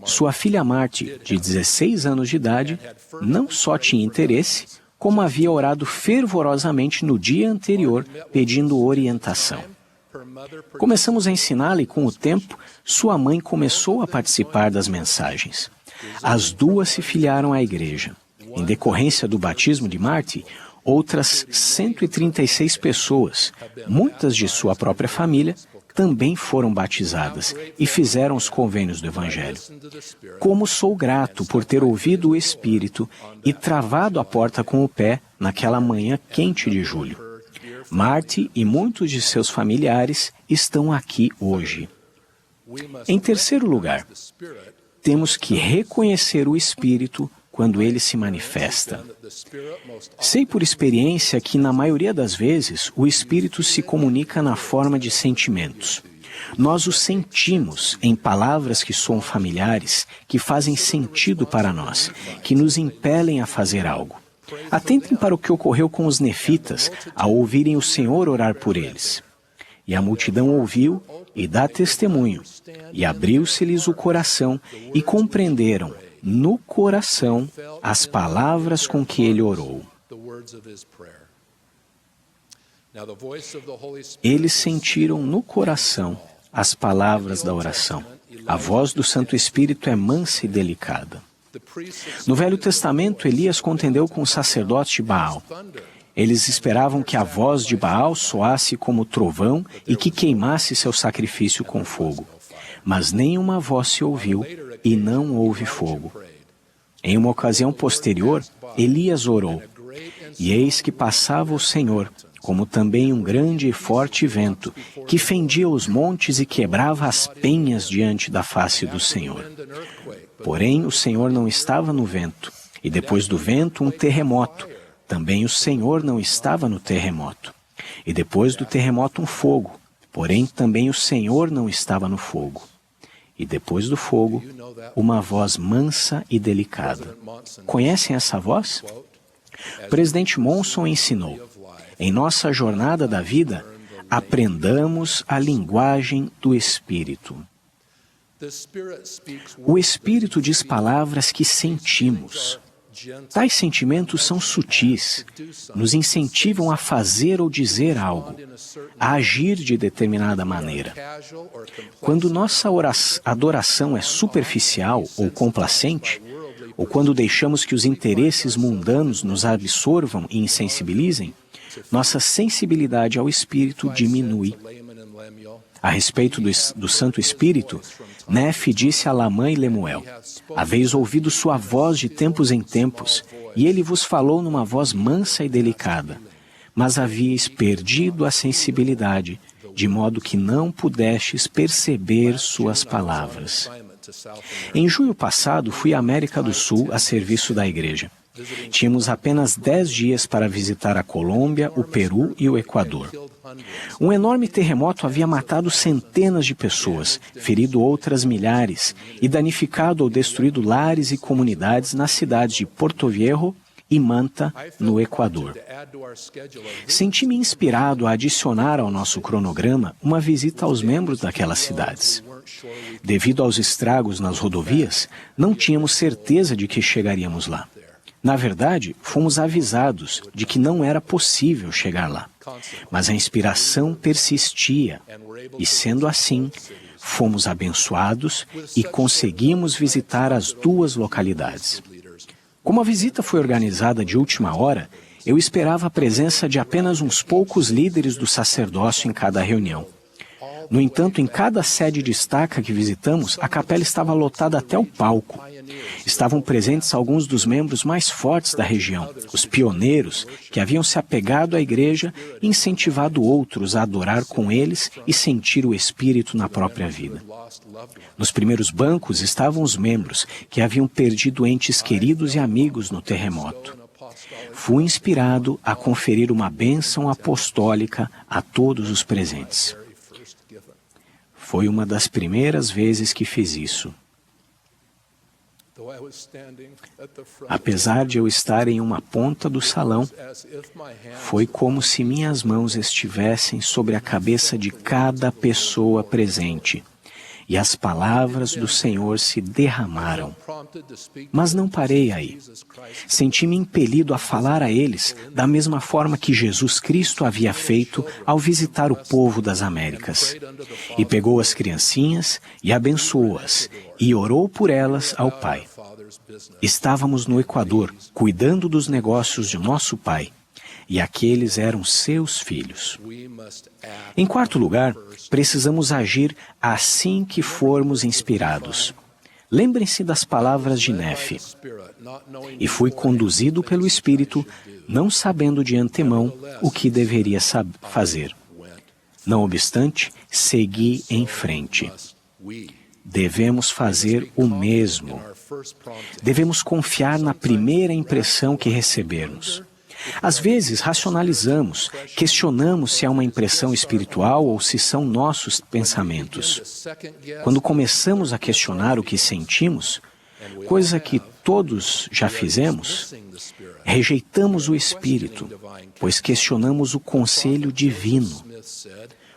Sua filha Marty, de 16 anos de idade, não só tinha interesse, como havia orado fervorosamente no dia anterior pedindo orientação. Começamos a ensiná-la e, com o tempo, sua mãe começou a participar das mensagens. As duas se filiaram à igreja. Em decorrência do batismo de Marty, outras 136 pessoas, muitas de sua própria família, também foram batizadas e fizeram os convênios do Evangelho. Como sou grato por ter ouvido o Espírito e travado a porta com o pé naquela manhã quente de julho. Marty e muitos de seus familiares estão aqui hoje. Em terceiro lugar, temos que reconhecer o Espírito quando ele se manifesta. Sei por experiência que, na maioria das vezes, o Espírito se comunica na forma de sentimentos. Nós o sentimos em palavras que soam familiares, que fazem sentido para nós, que nos impelem a fazer algo. Atentem para o que ocorreu com os nefitas ao ouvirem o Senhor orar por eles. E a multidão ouviu e dá testemunho, e abriu-se-lhes o coração e compreenderam no coração as palavras com que ele orou. Eles sentiram no coração as palavras da oração. A voz do Santo Espírito é mansa e delicada. No Velho Testamento, Elias contendeu com os sacerdotes de Baal. Eles esperavam que a voz de Baal soasse como trovão e que queimasse seu sacrifício com fogo. Mas nenhuma voz se ouviu e não houve fogo. Em uma ocasião posterior, Elias orou, e eis que passava o Senhor, como também um grande e forte vento, que fendia os montes e quebrava as penhas diante da face do Senhor. Porém, o Senhor não estava no vento, e depois do vento, um terremoto. Também o Senhor não estava no terremoto. E depois do terremoto, um fogo. porém também o Senhor não estava no fogo. E depois do fogo, uma voz mansa e delicada. Conhecem essa voz? O presidente Monson ensinou: em nossa jornada da vida, aprendamos a linguagem do Espírito. O Espírito diz palavras que sentimos. Tais sentimentos são sutis, nos incentivam a fazer ou dizer algo, a agir de determinada maneira. Quando nossa adoração é superficial ou complacente, ou quando deixamos que os interesses mundanos nos absorvam e insensibilizem, nossa sensibilidade ao Espírito diminui. A respeito do Santo Espírito, Nefe disse a Lamã e Lemuel: haveis ouvido sua voz de tempos em tempos, e ele vos falou numa voz mansa e delicada, mas havíeis perdido a sensibilidade, de modo que não pudestes perceber suas palavras. Em junho passado, fui à América do Sul a serviço da igreja. Tínhamos apenas 10 dias para visitar a Colômbia, o Peru e o Equador. Um enorme terremoto havia matado centenas de pessoas, ferido outras milhares e danificado ou destruído lares e comunidades nas cidades de Porto Viejo e Manta, no Equador. Senti-me inspirado a adicionar ao nosso cronograma uma visita aos membros daquelas cidades. Devido aos estragos nas rodovias, não tínhamos certeza de que chegaríamos lá. Na verdade, fomos avisados de que não era possível chegar lá, mas a inspiração persistia, e sendo assim, fomos abençoados e conseguimos visitar as 2 localidades. Como a visita foi organizada de última hora, eu esperava a presença de apenas uns poucos líderes do sacerdócio em cada reunião. No entanto, em cada sede de estaca que visitamos, a capela estava lotada até o palco. Estavam presentes alguns dos membros mais fortes da região, os pioneiros que haviam se apegado à igreja e incentivado outros a adorar com eles e sentir o Espírito na própria vida. Nos primeiros bancos estavam os membros que haviam perdido entes queridos e amigos no terremoto. Fui inspirado a conferir uma bênção apostólica a todos os presentes. Foi uma das primeiras vezes que fiz isso. Apesar de eu estar em uma ponta do salão, foi como se minhas mãos estivessem sobre a cabeça de cada pessoa presente, e as palavras do Senhor se derramaram. Mas não parei aí. Senti-me impelido a falar a eles da mesma forma que Jesus Cristo havia feito ao visitar o povo das Américas. E pegou as criancinhas e abençoou-as, e orou por elas ao Pai. Estávamos no Equador, cuidando dos negócios de nosso pai, e aqueles eram seus filhos. Em quarto lugar, precisamos agir assim que formos inspirados. Lembrem-se das palavras de Nefe. E fui conduzido pelo Espírito, não sabendo de antemão o que deveria fazer. Não obstante, segui em frente. Devemos fazer o mesmo. Devemos confiar na primeira impressão que recebermos. Às vezes, racionalizamos, questionamos se é uma impressão espiritual ou se são nossos pensamentos. Quando começamos a questionar o que sentimos, coisa que todos já fizemos, rejeitamos o Espírito, pois questionamos o conselho divino.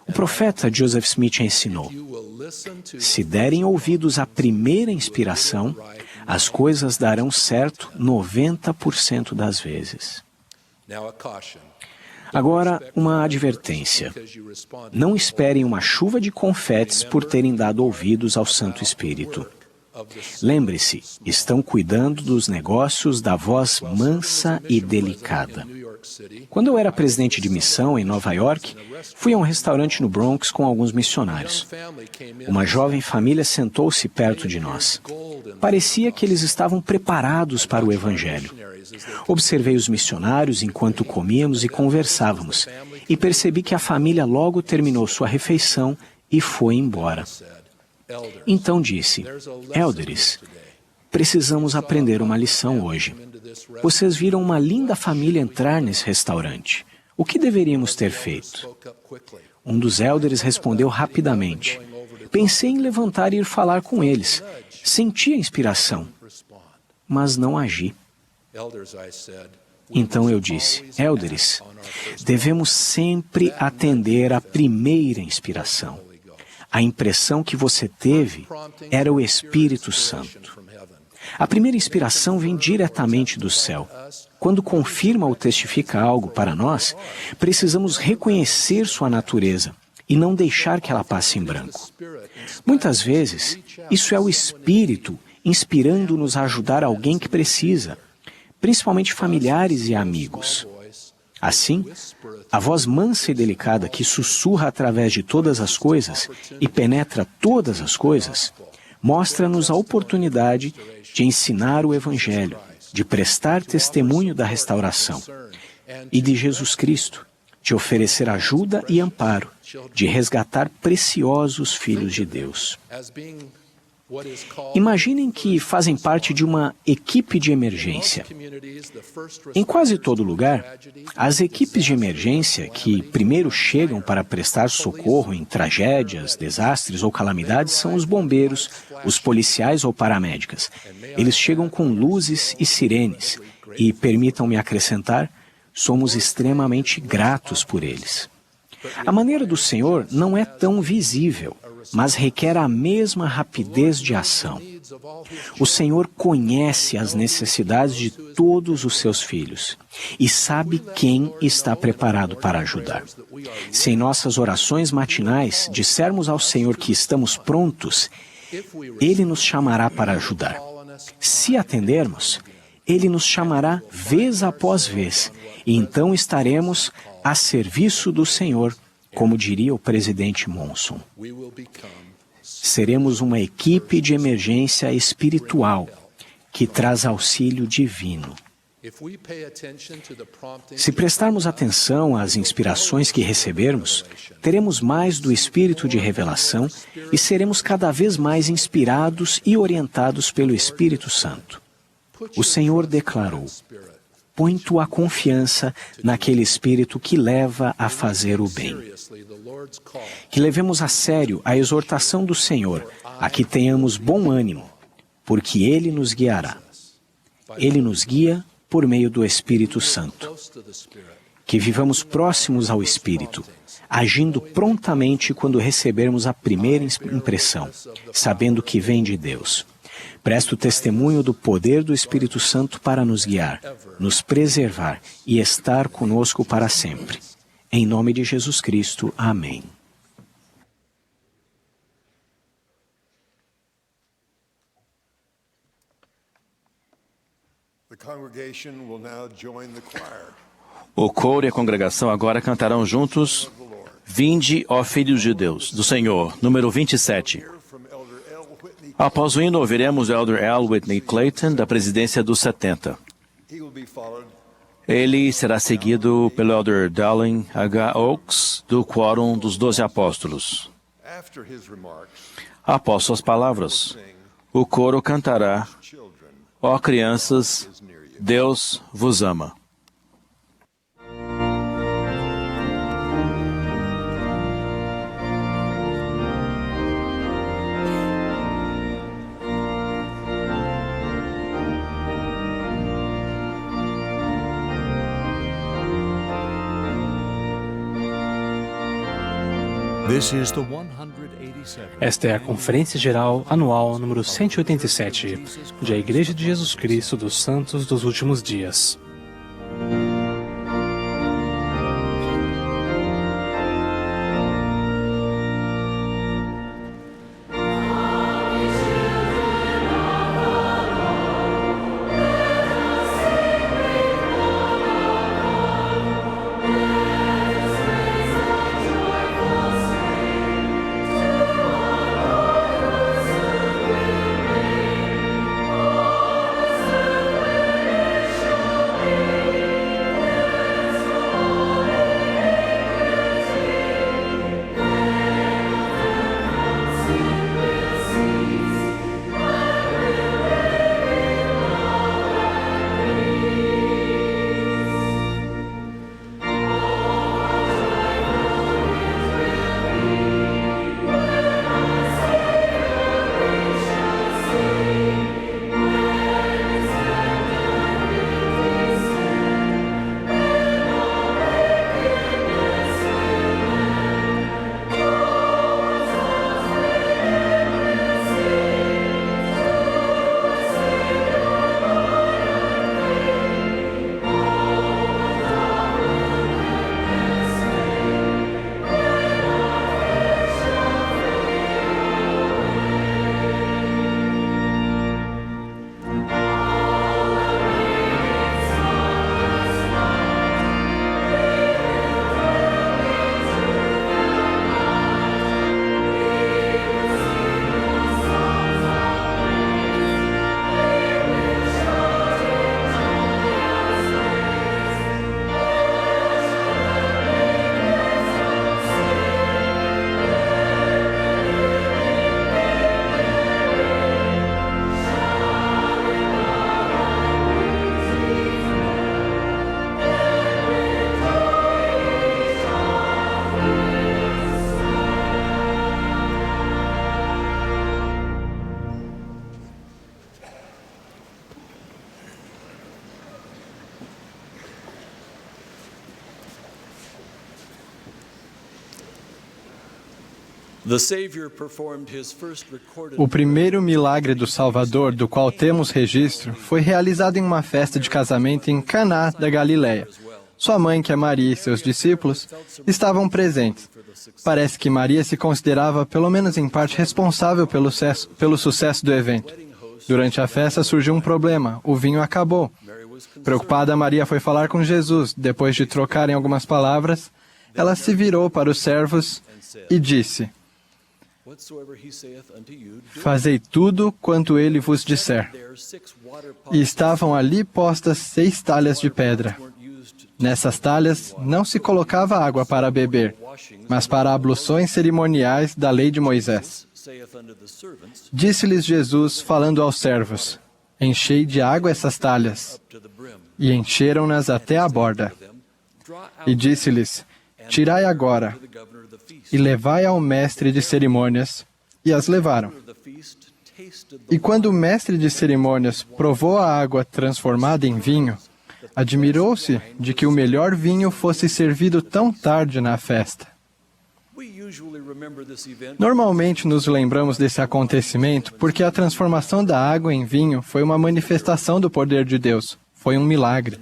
O profeta Joseph Smith ensinou: se derem ouvidos à primeira inspiração, as coisas darão certo 90% das vezes. Agora, uma advertência. Não esperem uma chuva de confetes por terem dado ouvidos ao Santo Espírito. Lembre-se, estão cuidando dos negócios da voz mansa e delicada. Quando eu era presidente de missão em Nova York, fui a um restaurante no Bronx com alguns missionários. Uma jovem família sentou-se perto de nós. Parecia que eles estavam preparados para o Evangelho. Observei os missionários enquanto comíamos e conversávamos, e percebi que a família logo terminou sua refeição e foi embora. Então disse: Élderes, precisamos aprender uma lição hoje. Vocês viram uma linda família entrar nesse restaurante. O que deveríamos ter feito? Um dos élderes respondeu rapidamente. Pensei em levantar e ir falar com eles. Senti a inspiração, mas não agi. Então eu disse, élderes, devemos sempre atender à primeira inspiração. A impressão que você teve era o Espírito Santo. A primeira inspiração vem diretamente do céu. Quando confirma ou testifica algo para nós, precisamos reconhecer sua natureza e não deixar que ela passe em branco. Muitas vezes, isso é o Espírito inspirando-nos a ajudar alguém que precisa, principalmente familiares e amigos. Assim, a voz mansa e delicada que sussurra através de todas as coisas e penetra todas as coisas, mostra-nos a oportunidade de ensinar o Evangelho, de prestar testemunho da restauração e de Jesus Cristo, de oferecer ajuda e amparo, de resgatar preciosos filhos de Deus. Imaginem que fazem parte de uma equipe de emergência. Em quase todo lugar, as equipes de emergência que primeiro chegam para prestar socorro em tragédias, desastres ou calamidades são os bombeiros, os policiais ou paramédicas. Eles chegam com luzes e sirenes e, permitam-me acrescentar, somos extremamente gratos por eles. A maneira do Senhor não é tão visível, mas requer a mesma rapidez de ação. O Senhor conhece as necessidades de todos os seus filhos e sabe quem está preparado para ajudar. Se em nossas orações matinais dissermos ao Senhor que estamos prontos, Ele nos chamará para ajudar. Se atendermos, Ele nos chamará vez após vez, e então estaremos a serviço do Senhor, como diria o presidente Monson. Seremos uma equipe de emergência espiritual que traz auxílio divino. Se prestarmos atenção às inspirações que recebermos, teremos mais do espírito de revelação e seremos cada vez mais inspirados e orientados pelo Espírito Santo. O Senhor declarou: põe tua confiança naquele Espírito que leva a fazer o bem. Que levemos a sério a exortação do Senhor, a que tenhamos bom ânimo, porque Ele nos guiará. Ele nos guia por meio do Espírito Santo. Que vivamos próximos ao Espírito, agindo prontamente quando recebermos a primeira impressão, sabendo que vem de Deus. Presto testemunho do poder do Espírito Santo para nos guiar, nos preservar e estar conosco para sempre. Em nome de Jesus Cristo. Amém. O coro e a congregação agora cantarão juntos Vinde, ó Filhos de Deus, do Senhor, número 27. Após o hino, ouviremos o Elder L. Whitney Clayton, da presidência dos 70. Ele será seguido pelo Elder Dallin H. Oaks, do Quórum dos 12 Apóstolos. Após suas palavras, o coro cantará: Ó crianças, Deus vos ama. Esta é a Conferência Geral Anual número 187 da Igreja de Jesus Cristo dos Santos dos Últimos Dias. O primeiro milagre do Salvador, do qual temos registro, foi realizado em uma festa de casamento em Caná da Galileia. Sua mãe, que é Maria, e seus discípulos estavam presentes. Parece que Maria se considerava, pelo menos em parte, responsável pelo sucesso do evento. Durante a festa surgiu um problema: o vinho acabou. Preocupada, Maria foi falar com Jesus. Depois de trocarem algumas palavras, ela se virou para os servos e disse: Fazei tudo quanto ele vos disser. E estavam ali postas 6 talhas de pedra. Nessas talhas não se colocava água para beber, mas para abluções cerimoniais da lei de Moisés. Disse-lhes Jesus, falando aos servos: Enchei de água essas talhas. E encheram-nas até a borda. E disse-lhes: Tirai agora, e levai ao mestre de cerimônias. E as levaram. E quando o mestre de cerimônias provou a água transformada em vinho, admirou-se de que o melhor vinho fosse servido tão tarde na festa. Normalmente nos lembramos desse acontecimento porque a transformação da água em vinho foi uma manifestação do poder de Deus. Foi um milagre.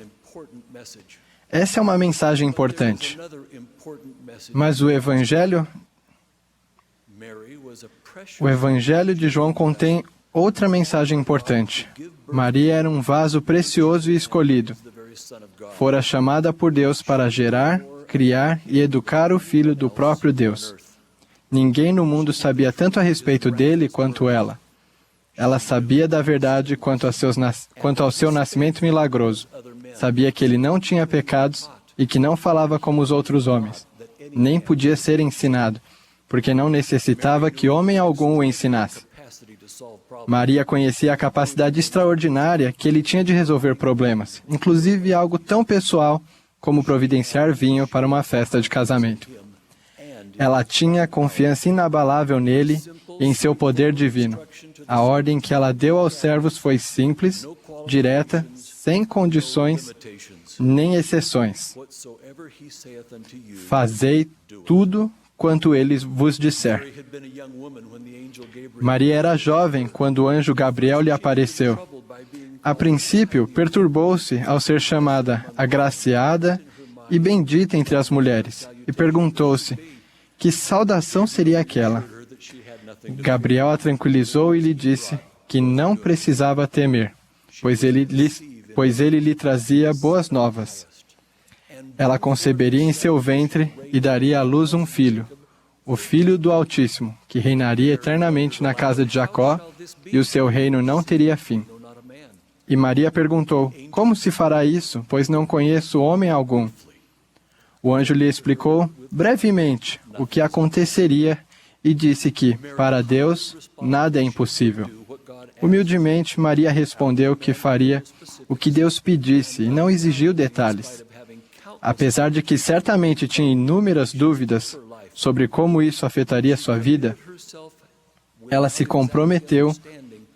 Essa é uma mensagem importante. Mas o Evangelho de João contém outra mensagem importante. Maria era um vaso precioso e escolhido. Fora chamada por Deus para gerar, criar e educar o Filho do próprio Deus. Ninguém no mundo sabia tanto a respeito dele quanto ela. Ela sabia da verdade quanto ao seu nascimento milagroso. Sabia que ele não tinha pecados e que não falava como os outros homens. Nem podia ser ensinado, porque não necessitava que homem algum o ensinasse. Maria conhecia a capacidade extraordinária que ele tinha de resolver problemas, inclusive algo tão pessoal como providenciar vinho para uma festa de casamento. Ela tinha confiança inabalável nele e em seu poder divino. A ordem que ela deu aos servos foi simples, direta, sem condições nem exceções. Fazei tudo quanto ele vos disser. Maria era jovem quando o anjo Gabriel lhe apareceu. A princípio, perturbou-se ao ser chamada agraciada e bendita entre as mulheres, e perguntou-se: que saudação seria aquela? Gabriel a tranquilizou e lhe disse que não precisava temer, pois ele lhe trazia boas novas. Ela conceberia em seu ventre e daria à luz um filho, o Filho do Altíssimo, que reinaria eternamente na casa de Jacó, e o seu reino não teria fim. E Maria perguntou: como se fará isso, pois não conheço homem algum? O anjo lhe explicou brevemente o que aconteceria e disse que, para Deus, nada é impossível. Humildemente, Maria respondeu que faria o que Deus pedisse e não exigiu detalhes. Apesar de que certamente tinha inúmeras dúvidas sobre como isso afetaria sua vida, ela se comprometeu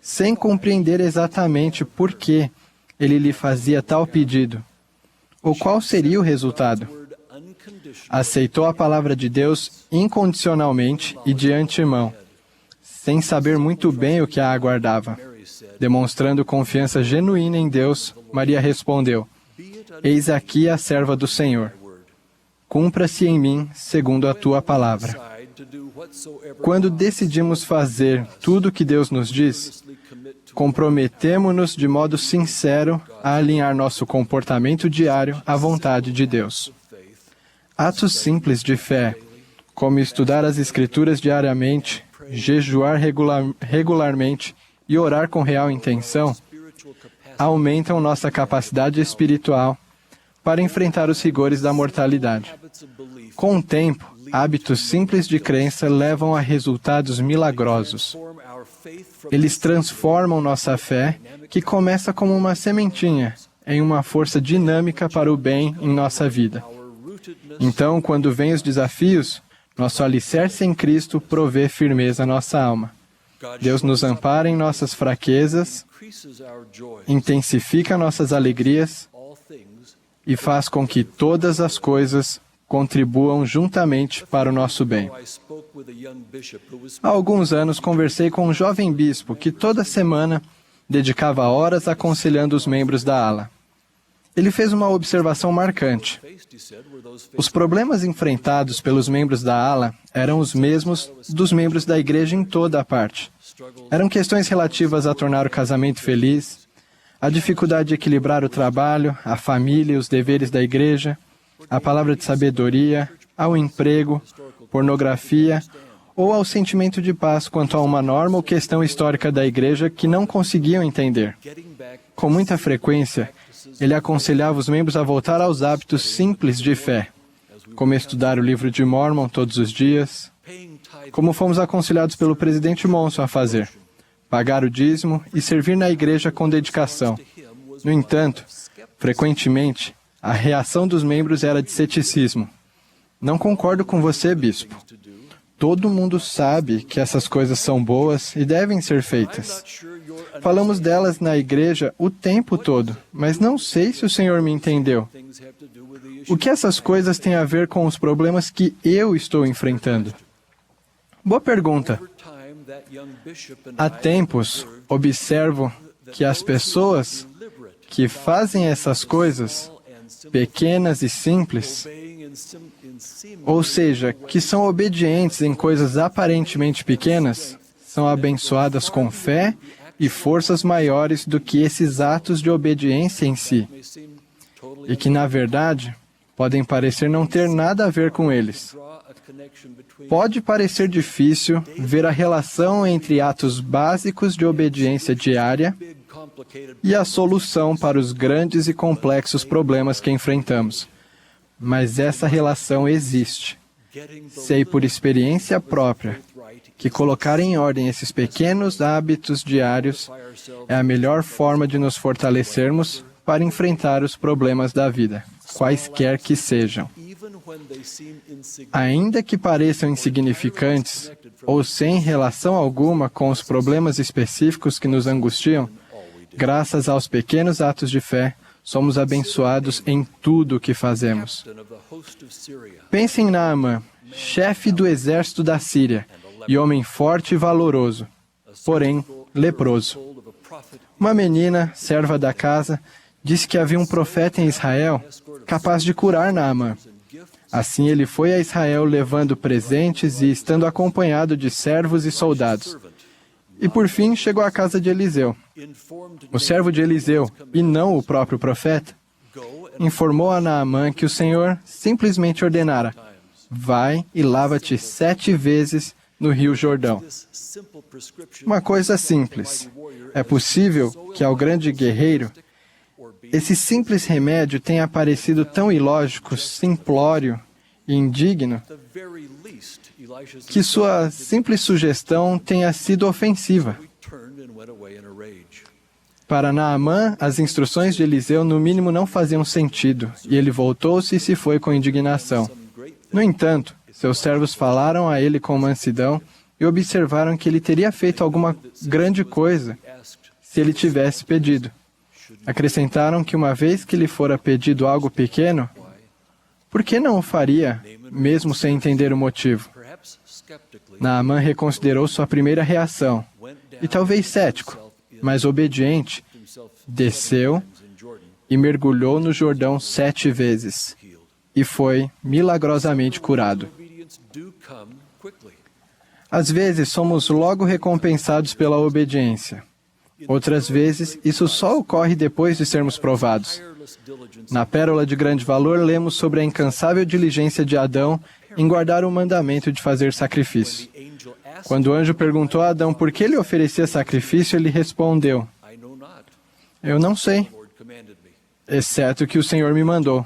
sem compreender exatamente por que ele lhe fazia tal pedido, ou qual seria o resultado. Aceitou a palavra de Deus incondicionalmente e de antemão, sem saber muito bem o que a aguardava. Demonstrando confiança genuína em Deus, Maria respondeu: Eis aqui a serva do Senhor. Cumpra-se em mim segundo a tua palavra. Quando decidimos fazer tudo o que Deus nos diz, comprometemo-nos de modo sincero a alinhar nosso comportamento diário à vontade de Deus. Atos simples de fé, como estudar as Escrituras diariamente, jejuar regularmente e orar com real intenção, aumentam nossa capacidade espiritual para enfrentar os rigores da mortalidade. Com o tempo, hábitos simples de crença levam a resultados milagrosos. Eles transformam nossa fé, que começa como uma sementinha, em uma força dinâmica para o bem em nossa vida. Então, quando vêm os desafios, nosso alicerce em Cristo provê firmeza à nossa alma. Deus nos ampara em nossas fraquezas, intensifica nossas alegrias e faz com que todas as coisas contribuam juntamente para o nosso bem. Há alguns anos conversei com um jovem bispo que toda semana dedicava horas aconselhando os membros da ala. Ele fez uma observação marcante. Os problemas enfrentados pelos membros da ala eram os mesmos dos membros da igreja em toda a parte. Eram questões relativas a tornar o casamento feliz, a dificuldade de equilibrar o trabalho, a família e os deveres da igreja, a palavra de sabedoria, ao emprego, pornografia ou ao sentimento de paz quanto a uma norma ou questão histórica da igreja que não conseguiam entender. Com muita frequência, ele aconselhava os membros a voltar aos hábitos simples de fé, como estudar o livro de Mórmon todos os dias, como fomos aconselhados pelo presidente Monson a fazer, pagar o dízimo e servir na igreja com dedicação. No entanto, frequentemente, a reação dos membros era de ceticismo. Não concordo com você, bispo. Todo mundo sabe que essas coisas são boas e devem ser feitas. Falamos delas na igreja o tempo todo, mas não sei se o Senhor me entendeu. O que essas coisas têm a ver com os problemas que eu estou enfrentando? Boa pergunta. Há tempos, observo que as pessoas que fazem essas coisas, pequenas e simples, ou seja, que são obedientes em coisas aparentemente pequenas, são abençoadas com fé e forças maiores do que esses atos de obediência em si, e que, na verdade, podem parecer não ter nada a ver com eles. Pode parecer difícil ver a relação entre atos básicos de obediência diária e a solução para os grandes e complexos problemas que enfrentamos. Mas essa relação existe. Sei por experiência própria que colocar em ordem esses pequenos hábitos diários é a melhor forma de nos fortalecermos para enfrentar os problemas da vida, quaisquer que sejam. Ainda que pareçam insignificantes ou sem relação alguma com os problemas específicos que nos angustiam, graças aos pequenos atos de fé, somos abençoados em tudo o que fazemos. Pensem em Naamã, chefe do exército da Síria, e homem forte e valoroso, porém leproso. Uma menina, serva da casa, disse que havia um profeta em Israel capaz de curar Naamã. Assim ele foi a Israel levando presentes e estando acompanhado de servos e soldados. E por fim chegou à casa de Eliseu. O servo de Eliseu, e não o próprio profeta, informou a Naamã que o Senhor simplesmente ordenara: vai e lava-te 7 vezes no Rio Jordão. Uma coisa simples. É possível que ao grande guerreiro esse simples remédio tenha parecido tão ilógico, simplório e indigno, que sua simples sugestão tenha sido ofensiva. Para Naamã, as instruções de Eliseu no mínimo não faziam sentido, e ele voltou-se e se foi com indignação. No entanto, seus servos falaram a ele com mansidão e observaram que ele teria feito alguma grande coisa se ele tivesse pedido. Acrescentaram que uma vez que lhe fora pedido algo pequeno, por que não o faria, mesmo sem entender o motivo? Naamã reconsiderou sua primeira reação, e talvez cético, mas obediente, desceu e mergulhou no Jordão 7 vezes, e foi milagrosamente curado. Às vezes somos logo recompensados pela obediência. Outras vezes, isso só ocorre depois de sermos provados. Na Pérola de Grande Valor, lemos sobre a incansável diligência de Adão em guardar o mandamento de fazer sacrifício. Quando o anjo perguntou a Adão por que ele oferecia sacrifício, ele respondeu: eu não sei, exceto que o Senhor me mandou.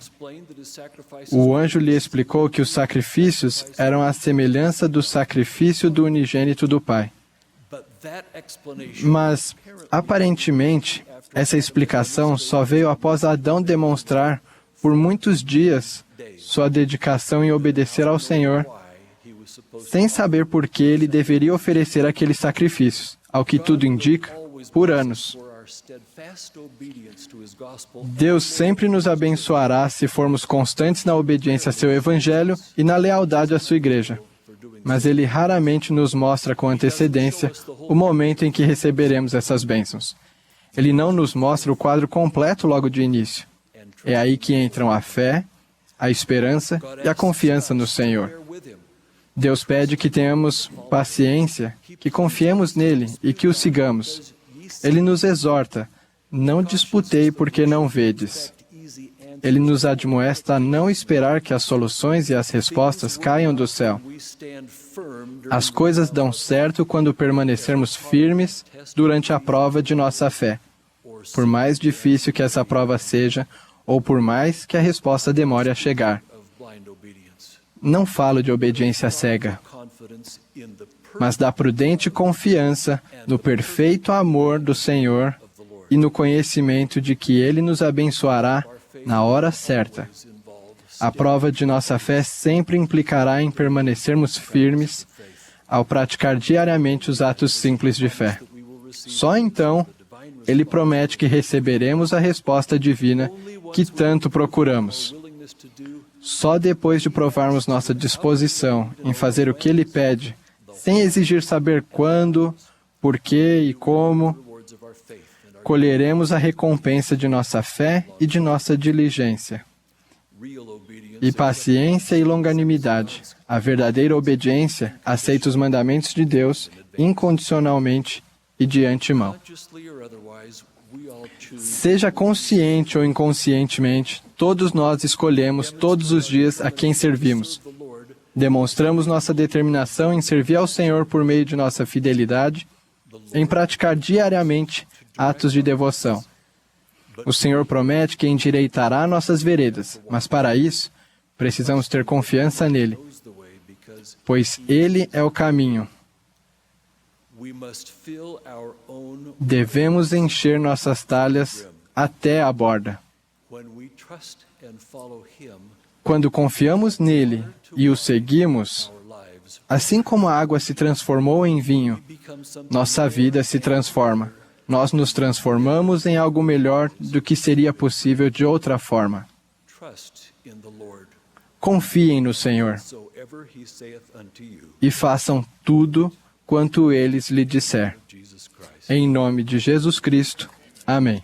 O anjo lhe explicou que os sacrifícios eram a semelhança do sacrifício do unigênito do Pai. Mas, aparentemente, essa explicação só veio após Adão demonstrar, por muitos dias, sua dedicação em obedecer ao Senhor, sem saber por que ele deveria oferecer aqueles sacrifícios, ao que tudo indica, por anos. Deus sempre nos abençoará se formos constantes na obediência a seu Evangelho e na lealdade à sua Igreja. Mas Ele raramente nos mostra com antecedência o momento em que receberemos essas bênçãos. Ele não nos mostra o quadro completo logo de início. É aí que entram a fé, a esperança e a confiança no Senhor. Deus pede que tenhamos paciência, que confiemos nele e que o sigamos. Ele nos exorta: não disputei porque não vedes. Ele nos admoesta a não esperar que as soluções e as respostas caiam do céu. As coisas dão certo quando permanecermos firmes durante a prova de nossa fé, por mais difícil que essa prova seja, ou por mais que a resposta demore a chegar. Não falo de obediência cega, mas da prudente confiança no perfeito amor do Senhor e no conhecimento de que Ele nos abençoará na hora certa. A prova de nossa fé sempre implicará em permanecermos firmes ao praticar diariamente os atos simples de fé. Só então, Ele promete que receberemos a resposta divina que tanto procuramos. Só depois de provarmos nossa disposição em fazer o que Ele pede, sem exigir saber quando, por quê e como, colheremos a recompensa de nossa fé e de nossa diligência. E paciência e longanimidade. A verdadeira obediência aceita os mandamentos de Deus incondicionalmente e de antemão. Seja consciente ou inconscientemente, todos nós escolhemos todos os dias a quem servimos. Demonstramos nossa determinação em servir ao Senhor por meio de nossa fidelidade, em praticar diariamente atos de devoção. O Senhor promete que endireitará nossas veredas, mas para isso, precisamos ter confiança nele, pois Ele é o caminho. Devemos encher nossas talhas até a borda. Quando confiamos nele e o seguimos, assim como a água se transformou em vinho, nossa vida se transforma. Nós nos transformamos em algo melhor do que seria possível de outra forma. Confiem no Senhor e façam tudo quanto Ele lhe disser. Em nome de Jesus Cristo. Amém.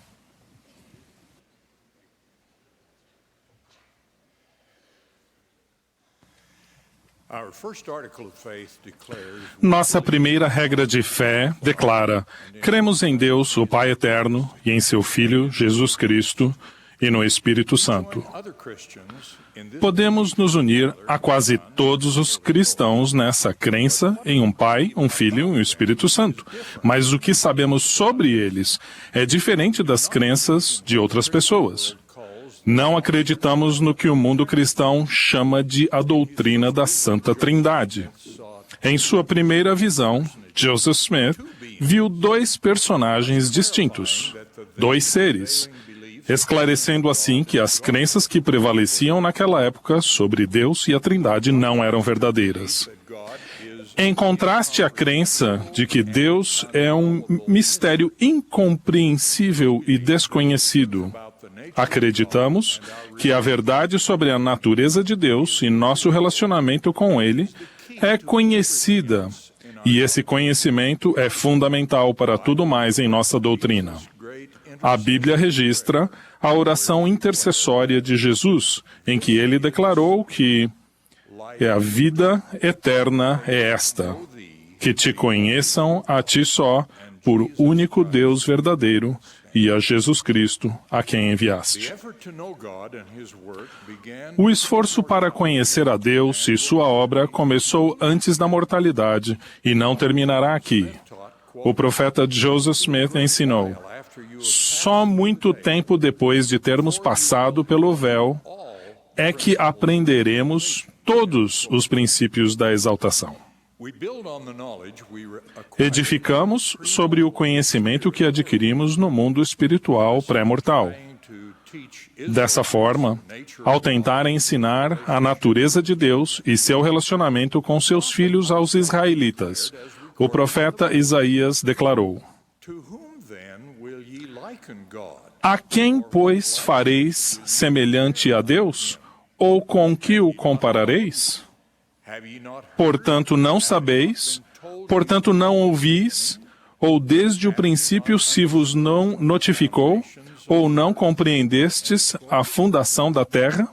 Nossa primeira regra de fé declara: cremos em Deus, o Pai Eterno, e em seu Filho, Jesus Cristo, e no Espírito Santo. Podemos nos unir a quase todos os cristãos nessa crença em um Pai, um Filho e um Espírito Santo. Mas o que sabemos sobre eles é diferente das crenças de outras pessoas. Não acreditamos no que o mundo cristão chama de a doutrina da Santa Trindade. Em sua primeira visão, Joseph Smith viu dois personagens distintos, dois seres, esclarecendo assim que as crenças que prevaleciam naquela época sobre Deus e a Trindade não eram verdadeiras. Em contraste à crença de que Deus é um mistério incompreensível e desconhecido, acreditamos que a verdade sobre a natureza de Deus e nosso relacionamento com Ele é conhecida, e esse conhecimento é fundamental para tudo mais em nossa doutrina. A Bíblia registra a oração intercessória de Jesus, em que ele declarou que a vida eterna é esta, que te conheçam a ti só, por único Deus verdadeiro, e a Jesus Cristo, a quem enviaste. O esforço para conhecer a Deus e sua obra começou antes da mortalidade e não terminará aqui. O profeta Joseph Smith ensinou: só muito tempo depois de termos passado pelo véu é que aprenderemos todos os princípios da exaltação. Edificamos sobre o conhecimento que adquirimos no mundo espiritual pré-mortal. Dessa forma, ao tentar ensinar a natureza de Deus e seu relacionamento com seus filhos aos israelitas, o profeta Isaías declarou: A quem, pois, fareis semelhante a Deus? Ou com que o comparareis? Portanto, não sabeis, portanto, não ouvis, ou desde o princípio se vos não notificou, ou não compreendestes a fundação da terra?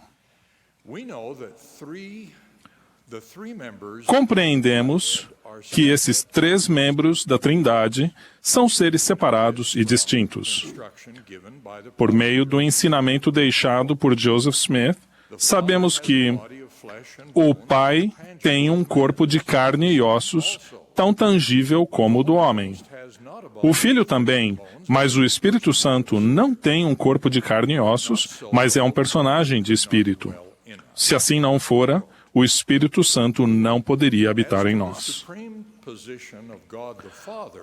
Compreendemos que esses três membros da Trindade são seres separados e distintos. Por meio do ensinamento deixado por Joseph Smith, sabemos que o Pai tem um corpo de carne e ossos tão tangível como o do homem. O Filho também, mas o Espírito Santo não tem um corpo de carne e ossos, mas é um personagem de espírito. Se assim não fora, o Espírito Santo não poderia habitar em nós.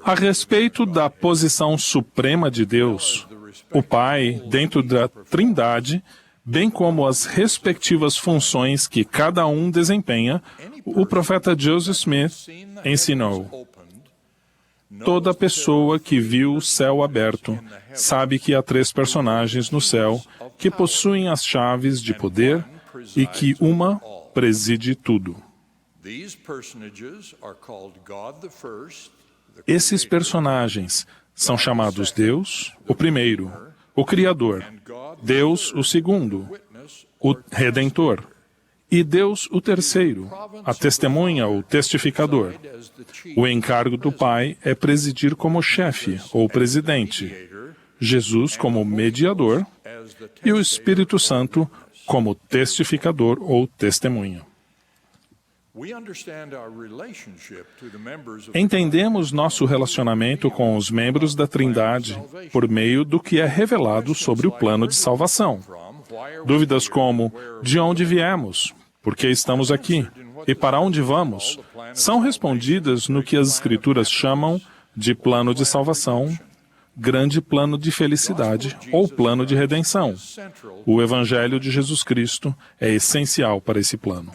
A respeito da posição suprema de Deus, o Pai, dentro da Trindade, bem como as respectivas funções que cada um desempenha, o profeta Joseph Smith ensinou: toda pessoa que viu o céu aberto sabe que há três personagens no céu que possuem as chaves de poder e que uma preside tudo. Esses personagens são chamados Deus, o primeiro, o Criador, Deus, o segundo, o Redentor, e Deus, o terceiro, a testemunha ou testificador. O encargo do Pai é presidir como chefe ou presidente, Jesus como mediador e o Espírito Santo como testificador ou testemunha. Entendemos nosso relacionamento com os membros da Trindade por meio do que é revelado sobre o plano de salvação. Dúvidas como: de onde viemos? Por que estamos aqui? E para onde vamos? São respondidas no que as Escrituras chamam de plano de salvação, grande plano de felicidade ou plano de redenção. O Evangelho de Jesus Cristo é essencial para esse plano.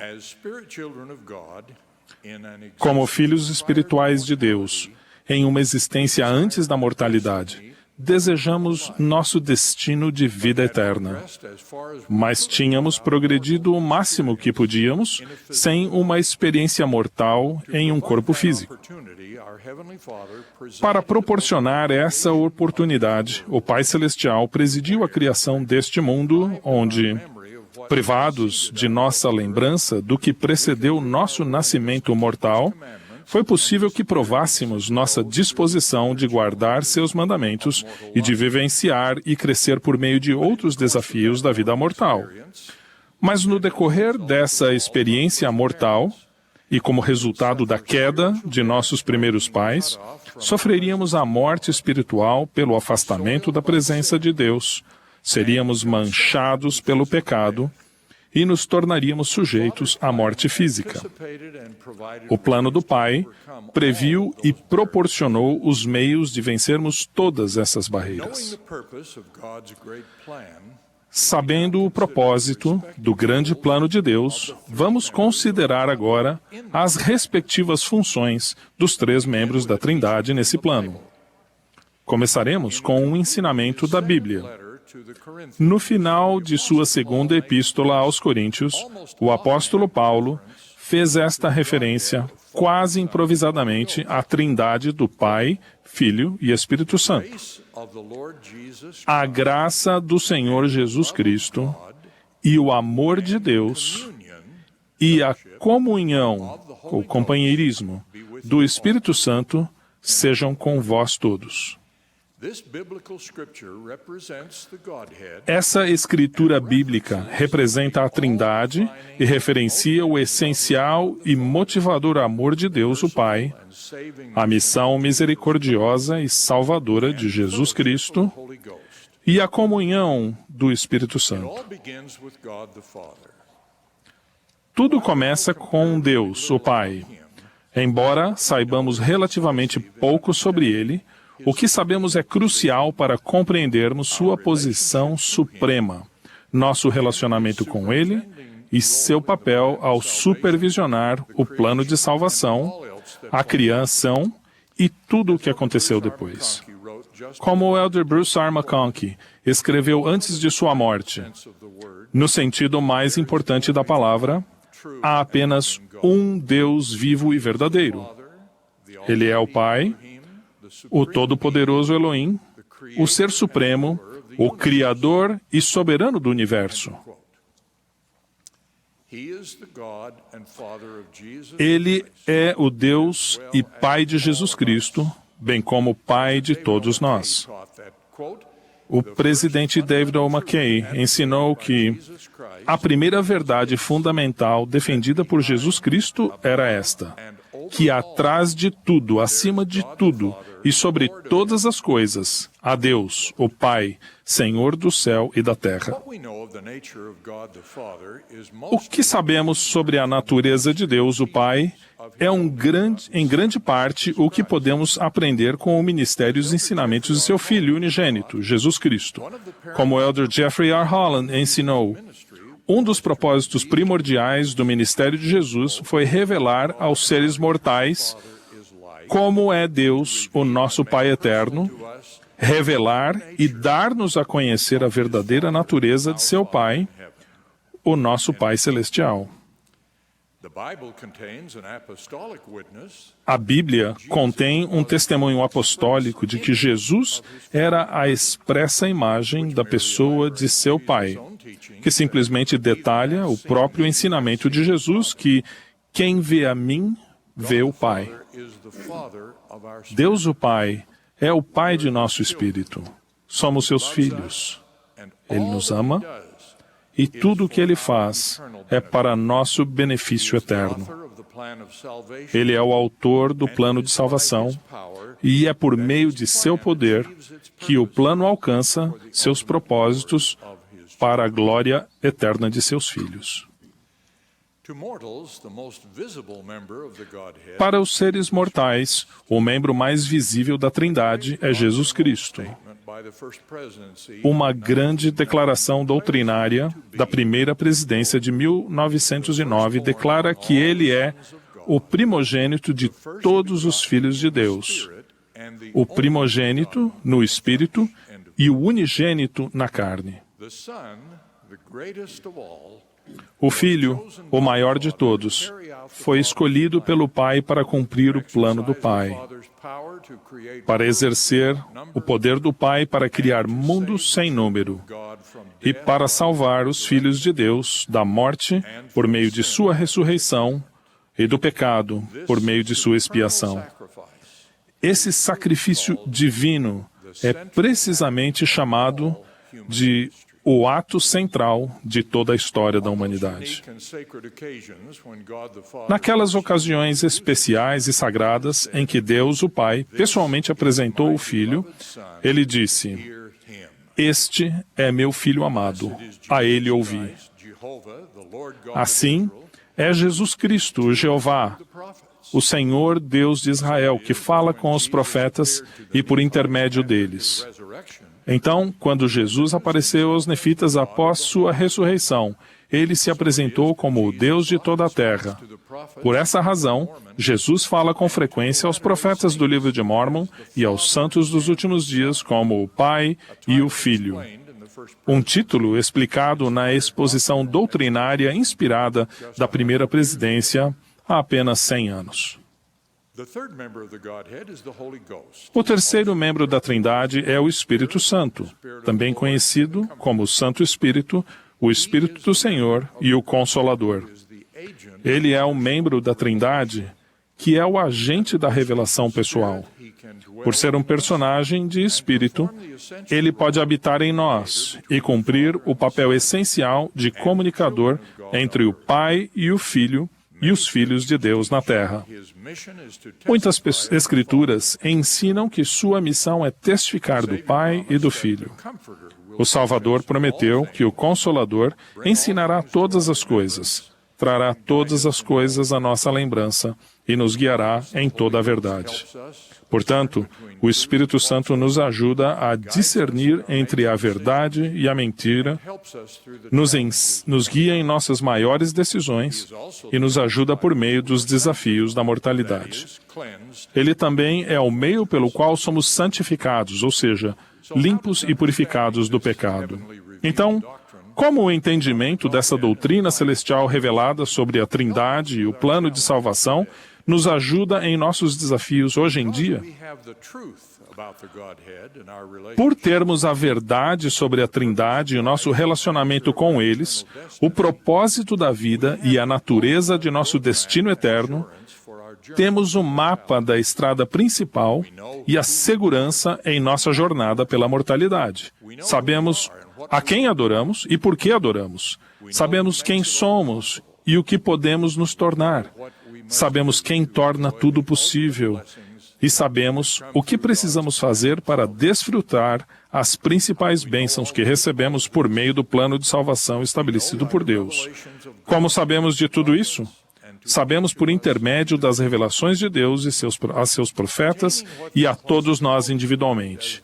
Como filhos espirituais de Deus, em uma existência antes da mortalidade, desejamos nosso destino de vida eterna. Mas tínhamos progredido o máximo que podíamos sem uma experiência mortal em um corpo físico. Para proporcionar essa oportunidade, o Pai Celestial presidiu a criação deste mundo, onde, privados de nossa lembrança do que precedeu nosso nascimento mortal, foi possível que provássemos nossa disposição de guardar seus mandamentos e de vivenciar e crescer por meio de outros desafios da vida mortal. Mas no decorrer dessa experiência mortal, e como resultado da queda de nossos primeiros pais, sofreríamos a morte espiritual pelo afastamento da presença de Deus, seríamos manchados pelo pecado e nos tornaríamos sujeitos à morte física. O plano do Pai previu e proporcionou os meios de vencermos todas essas barreiras. Sabendo o propósito do grande plano de Deus, vamos considerar agora as respectivas funções dos três membros da Trindade nesse plano. Começaremos com um ensinamento da Bíblia. No final de sua segunda epístola aos Coríntios, o apóstolo Paulo fez esta referência quase improvisadamente à Trindade do Pai, Filho e Espírito Santo. A graça do Senhor Jesus Cristo e o amor de Deus e a comunhão, ou companheirismo, do Espírito Santo sejam com vós todos. Essa escritura bíblica representa a Trindade e referencia o essencial e motivador amor de Deus, o Pai, a missão misericordiosa e salvadora de Jesus Cristo e a comunhão do Espírito Santo. Tudo começa com Deus, o Pai. Embora saibamos relativamente pouco sobre Ele, o que sabemos é crucial para compreendermos sua posição suprema, nosso relacionamento com Ele e seu papel ao supervisionar o plano de salvação, a criação e tudo o que aconteceu depois. como o elder Bruce R. McConkie escreveu antes de sua morte. No sentido mais importante da palavra, há apenas um Deus vivo e verdadeiro. Ele é o Pai, o Todo-Poderoso Elohim, o Ser Supremo, o Criador e Soberano do Universo. Ele é o Deus e Pai de Jesus Cristo, bem como Pai de todos nós. O presidente David O. McKay ensinou que a primeira verdade fundamental defendida por Jesus Cristo era esta: que atrás de tudo, acima de tudo e sobre todas as coisas, há Deus, o Pai, Senhor do céu e da terra. O que sabemos sobre a natureza de Deus, o Pai, é em grande parte o que podemos aprender com o ministério e os ensinamentos de seu Filho unigênito, Jesus Cristo. Como o elder Jeffrey R. Holland ensinou, um dos propósitos primordiais do ministério de Jesus foi revelar aos seres mortais como é Deus, o nosso Pai eterno, revelar e dar-nos a conhecer a verdadeira natureza de seu Pai, o nosso Pai celestial. A Bíblia contém um testemunho apostólico de que Jesus era a expressa imagem da pessoa de seu Pai, que simplesmente detalha o próprio ensinamento de Jesus que quem vê a mim, vê o Pai. Deus o Pai é o Pai de nosso espírito. Somos seus filhos. Ele nos ama e tudo o que Ele faz é para nosso benefício eterno. Ele é o autor do plano de salvação e é por meio de seu poder que o plano alcança seus propósitos para a glória eterna de seus filhos. Para os seres mortais, o membro mais visível da Trindade é Jesus Cristo. Uma grande declaração doutrinária da primeira presidência de 1909 declara que ele é o primogênito de todos os filhos de Deus, o primogênito no Espírito e o unigênito na carne. O Filho, o maior de todos, foi escolhido pelo Pai para cumprir o plano do Pai, para exercer o poder do Pai para criar mundos sem número e para salvar os filhos de Deus da morte por meio de sua ressurreição e do pecado por meio de sua expiação. Esse sacrifício divino é precisamente chamado de o ato central de toda a história da humanidade. Naquelas ocasiões especiais e sagradas em que Deus, o Pai, pessoalmente apresentou o Filho, ele disse: "Este é meu Filho amado, a ele ouvi." Assim, é Jesus Cristo, o Jeová, o Senhor Deus de Israel, que fala com os profetas e por intermédio deles. Então, quando Jesus apareceu aos nefitas após sua ressurreição, ele se apresentou como o Deus de toda a terra. Por essa razão, Jesus fala com frequência aos profetas do livro de Mórmon e aos santos dos últimos dias como o Pai e o Filho. Um título explicado na exposição doutrinária inspirada da primeira presidência há apenas 100 anos. O terceiro membro da Trindade é o Espírito Santo, também conhecido como o Santo Espírito, o Espírito do Senhor e o Consolador. Ele é um membro da Trindade que é o agente da revelação pessoal. Por ser um personagem de espírito, ele pode habitar em nós e cumprir o papel essencial de comunicador entre o Pai e o Filho e os filhos de Deus na terra. Muitas escrituras ensinam que sua missão é testificar do Pai e do Filho. O Salvador prometeu que o Consolador ensinará todas as coisas, trará todas as coisas à nossa lembrança e nos guiará em toda a verdade. Portanto, o Espírito Santo nos ajuda a discernir entre a verdade e a mentira, nos guia em nossas maiores decisões e nos ajuda por meio dos desafios da mortalidade. Ele também é o meio pelo qual somos santificados, ou seja, limpos e purificados do pecado. Então, como o entendimento dessa doutrina celestial revelada sobre a Trindade e o plano de salvação nos ajuda em nossos desafios hoje em dia? Por termos a verdade sobre a Trindade e o nosso relacionamento com eles, o propósito da vida e a natureza de nosso destino eterno, temos o mapa da estrada principal e a segurança em nossa jornada pela mortalidade. Sabemos a quem adoramos e por que adoramos. Sabemos quem somos e o que podemos nos tornar. Sabemos quem torna tudo possível. E sabemos o que precisamos fazer para desfrutar as principais bênçãos que recebemos por meio do plano de salvação estabelecido por Deus. Como sabemos de tudo isso? Sabemos por intermédio das revelações de Deus a seus profetas e a todos nós individualmente.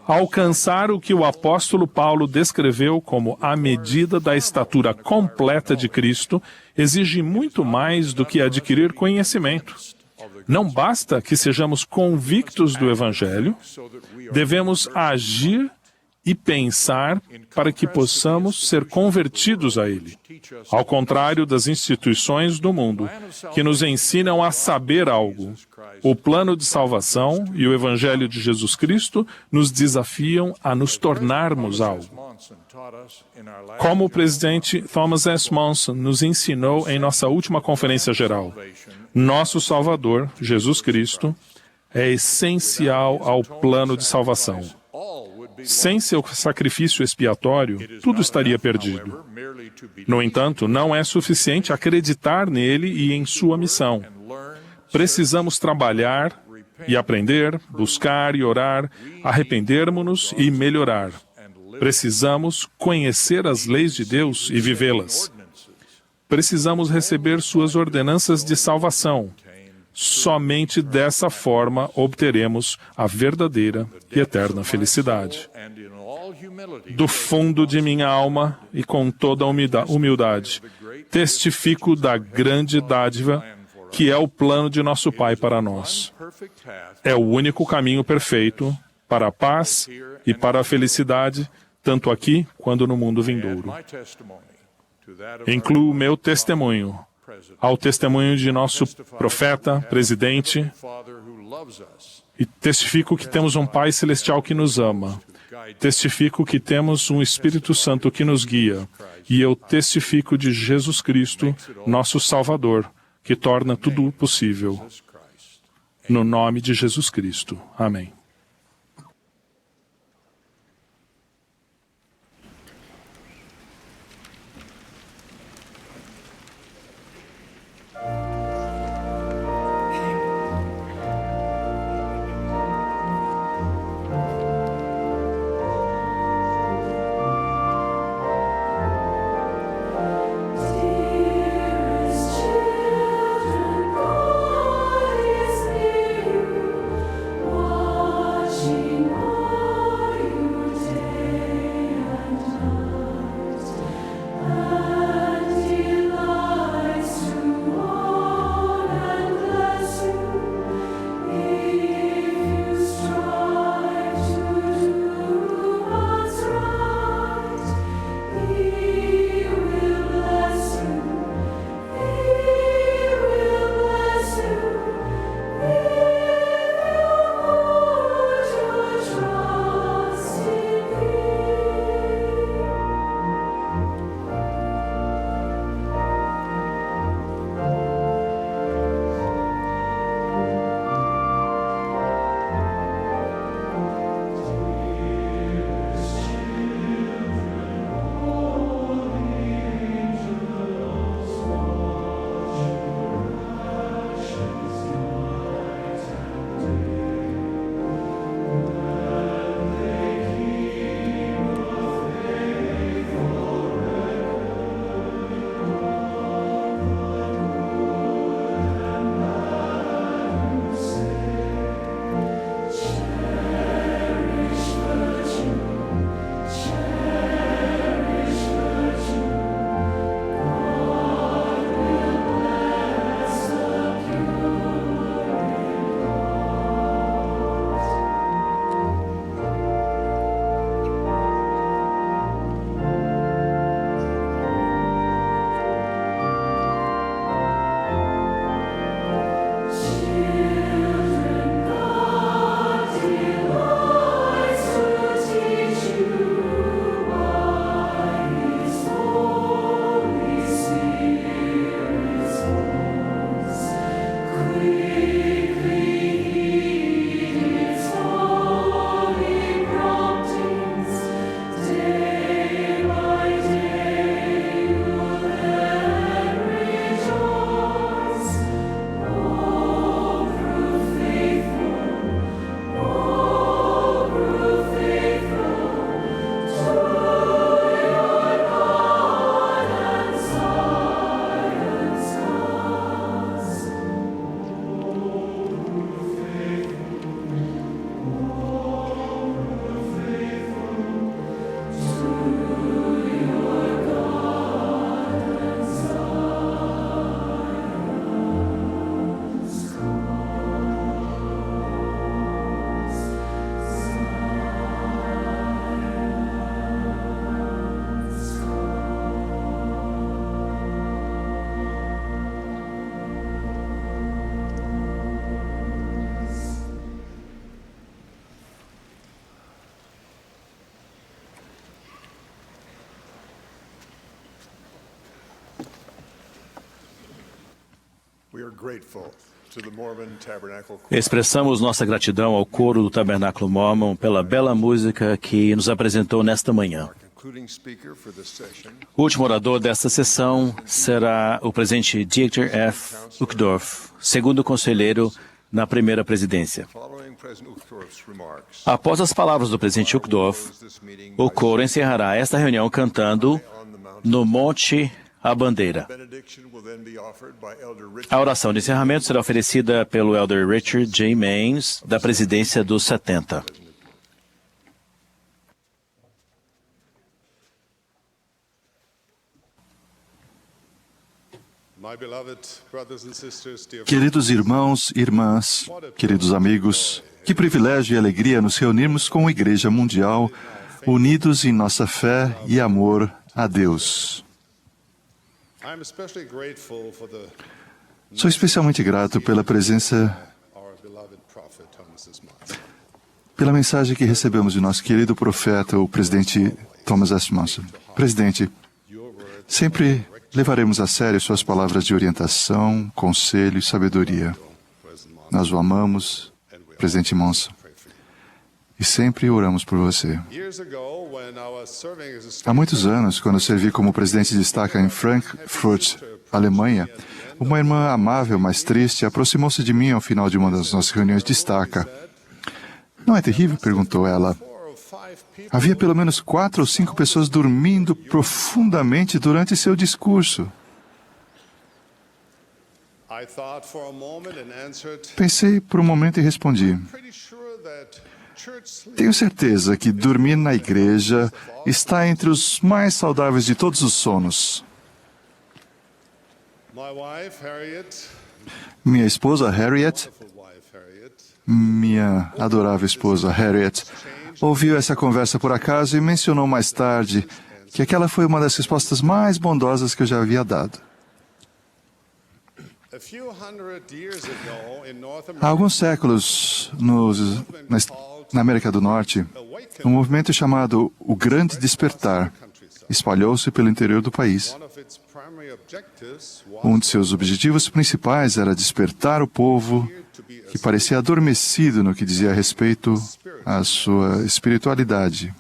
Alcançar o que o apóstolo Paulo descreveu como a medida da estatura completa de Cristo exige muito mais do que adquirir conhecimento. Não basta que sejamos convictos do Evangelho, devemos agir e pensar para que possamos ser convertidos a ele. Ao contrário das instituições do mundo, que nos ensinam a saber algo, o plano de salvação e o Evangelho de Jesus Cristo nos desafiam a nos tornarmos algo. Como o presidente Thomas S. Monson nos ensinou em nossa última conferência geral, nosso Salvador, Jesus Cristo, é essencial ao plano de salvação. Sem seu sacrifício expiatório, tudo estaria perdido. No entanto, não é suficiente acreditar nele e em sua missão. Precisamos trabalhar e aprender, buscar e orar, arrependermos-nos e melhorar. Precisamos conhecer as leis de Deus e vivê-las. Precisamos receber suas ordenanças de salvação. Somente dessa forma obteremos a verdadeira e eterna felicidade. Do fundo de minha alma e com toda a humildade, testifico da grande dádiva que é o plano de nosso Pai para nós. É o único caminho perfeito para a paz e para a felicidade, tanto aqui quanto no mundo vindouro. Incluo meu testemunho ao testemunho de nosso profeta, presidente, e testifico que temos um Pai Celestial que nos ama. Testifico que temos um Espírito Santo que nos guia. E eu testifico de Jesus Cristo, nosso Salvador, que torna tudo possível. No nome de Jesus Cristo. Amém. Dearest children, God is near. Expressamos nossa gratidão ao coro do Tabernáculo Mormon pela bela música que nos apresentou nesta manhã. O último orador desta sessão será o presidente Dieter F. Uchtdorf, segundo conselheiro na primeira presidência. Após as palavras do presidente Uchtdorf, o coro encerrará esta reunião cantando No Monte a Bandeira. A oração de encerramento será oferecida pelo Elder Richard J. Maines, da presidência dos 70. Queridos irmãos e irmãs, queridos amigos, que privilégio e alegria nos reunirmos com a Igreja Mundial, unidos em nossa fé e amor a Deus. Sou especialmente grato pela presença, pela mensagem que recebemos de nosso querido profeta, o presidente Thomas S. Monson. Presidente, sempre levaremos a sério suas palavras de orientação, conselho e sabedoria. Nós o amamos, presidente Monson, e sempre oramos por você. Há muitos anos, quando servi como presidente de estaca em Frankfurt, Alemanha, uma irmã amável, mas triste, aproximou-se de mim ao final de uma das nossas reuniões de estaca. Não é terrível? Perguntou ela. Havia pelo menos 4 ou 5 pessoas dormindo profundamente durante seu discurso. Pensei por um momento e respondi: tenho certeza que dormir na igreja está entre os mais saudáveis de todos os sonos. Minha esposa Harriet, minha adorável esposa Harriet, ouviu essa conversa por acaso e mencionou mais tarde que aquela foi uma das respostas mais bondosas que eu já havia dado. Há alguns séculos, na América do Norte, um movimento chamado o Grande Despertar espalhou-se pelo interior do país. Um de seus objetivos principais era despertar o povo que parecia adormecido no que dizia respeito à sua espiritualidade.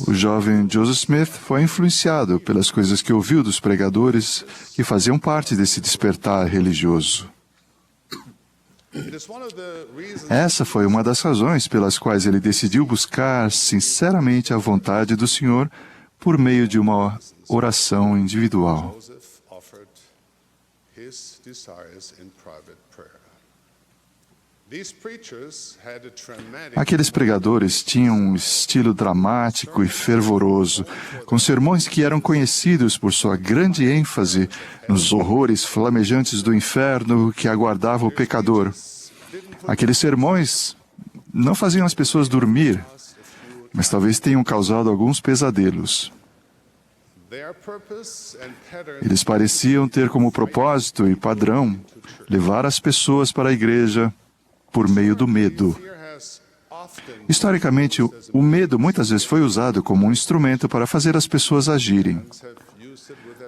O jovem Joseph Smith foi influenciado pelas coisas que ouviu dos pregadores que faziam parte desse despertar religioso. Essa foi uma das razões pelas quais ele decidiu buscar sinceramente a vontade do Senhor por meio de uma oração individual. Aqueles pregadores tinham um estilo dramático e fervoroso, com sermões que eram conhecidos por sua grande ênfase nos horrores flamejantes do inferno que aguardava o pecador. Aqueles sermões não faziam as pessoas dormir, mas talvez tenham causado alguns pesadelos. Eles pareciam ter como propósito e padrão levar as pessoas para a igreja por meio do medo. Historicamente, o medo muitas vezes foi usado como um instrumento para fazer as pessoas agirem.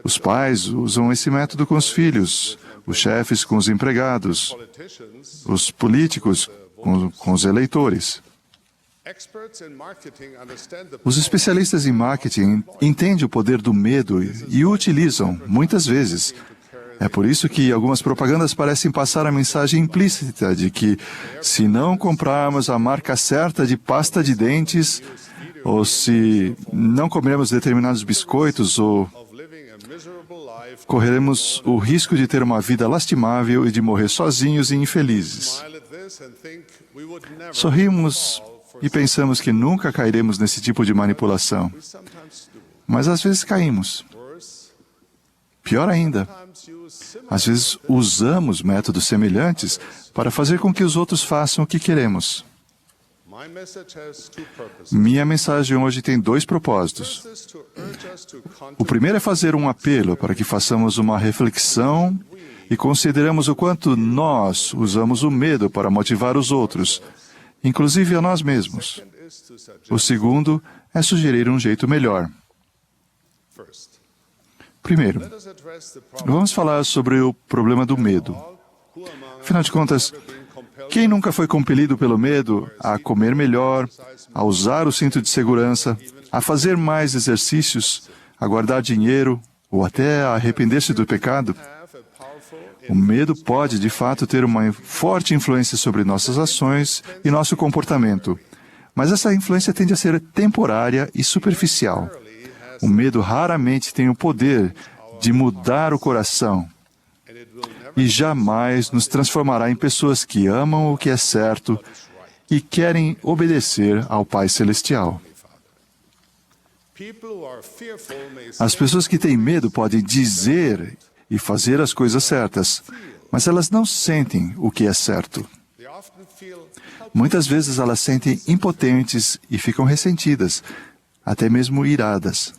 Os pais usam esse método com os filhos, os chefes com os empregados, os políticos com os eleitores. Os especialistas em marketing entendem o poder do medo e o utilizam, muitas vezes. É por isso que algumas propagandas parecem passar a mensagem implícita de que, se não comprarmos a marca certa de pasta de dentes, ou se não comermos determinados biscoitos, ou correremos o risco de ter uma vida lastimável e de morrer sozinhos e infelizes. Sorrimos e pensamos que nunca cairemos nesse tipo de manipulação. Mas às vezes caímos. Pior ainda, às vezes usamos métodos semelhantes para fazer com que os outros façam o que queremos. Minha mensagem hoje tem 2 propósitos. O primeiro é fazer um apelo para que façamos uma reflexão e consideremos o quanto nós usamos o medo para motivar os outros, inclusive a nós mesmos. O segundo é sugerir um jeito melhor. Primeiro, vamos falar sobre o problema do medo. Afinal de contas, quem nunca foi compelido pelo medo a comer melhor, a usar o cinto de segurança, a fazer mais exercícios, a guardar dinheiro ou até a arrepender-se do pecado? O medo pode, de fato, ter uma forte influência sobre nossas ações e nosso comportamento. Mas essa influência tende a ser temporária e superficial. O medo raramente tem o poder de mudar o coração e jamais nos transformará em pessoas que amam o que é certo e querem obedecer ao Pai Celestial. As pessoas que têm medo podem dizer e fazer as coisas certas, mas elas não sentem o que é certo. Muitas vezes elas sentem impotentes e ficam ressentidas, até mesmo iradas.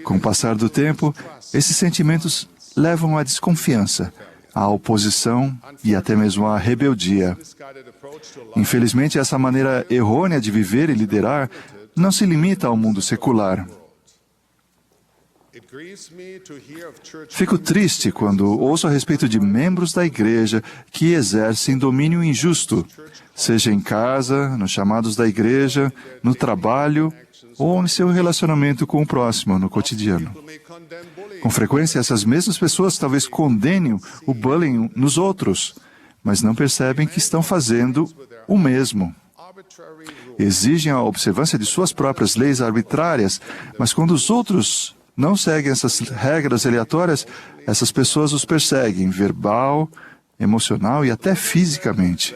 Com o passar do tempo, esses sentimentos levam à desconfiança, à oposição e até mesmo à rebeldia. Infelizmente, essa maneira errônea de viver e liderar não se limita ao mundo secular. Fico triste quando ouço a respeito de membros da igreja que exercem domínio injusto, seja em casa, nos chamados da igreja, no trabalho ou em seu relacionamento com o próximo, no cotidiano. Com frequência, essas mesmas pessoas talvez condenem o bullying nos outros, mas não percebem que estão fazendo o mesmo. Exigem a observância de suas próprias leis arbitrárias, mas quando os outros não seguem essas regras aleatórias, essas pessoas os perseguem verbal, emocional e até fisicamente.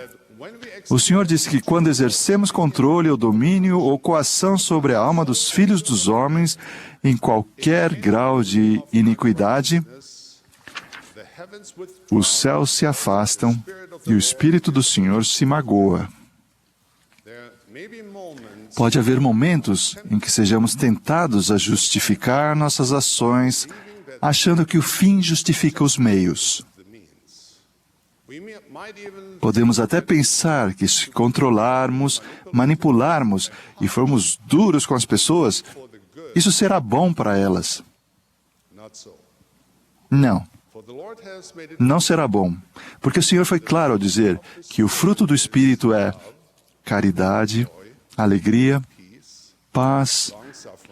O Senhor disse que quando exercemos controle ou domínio ou coação sobre a alma dos filhos dos homens em qualquer grau de iniquidade, os céus se afastam e o Espírito do Senhor se magoa. Pode haver momentos em que sejamos tentados a justificar nossas ações, achando que o fim justifica os meios. Podemos até pensar que se controlarmos, manipularmos e formos duros com as pessoas, isso será bom para elas. Não. Não será bom, porque o Senhor foi claro ao dizer que o fruto do Espírito é caridade, alegria, paz,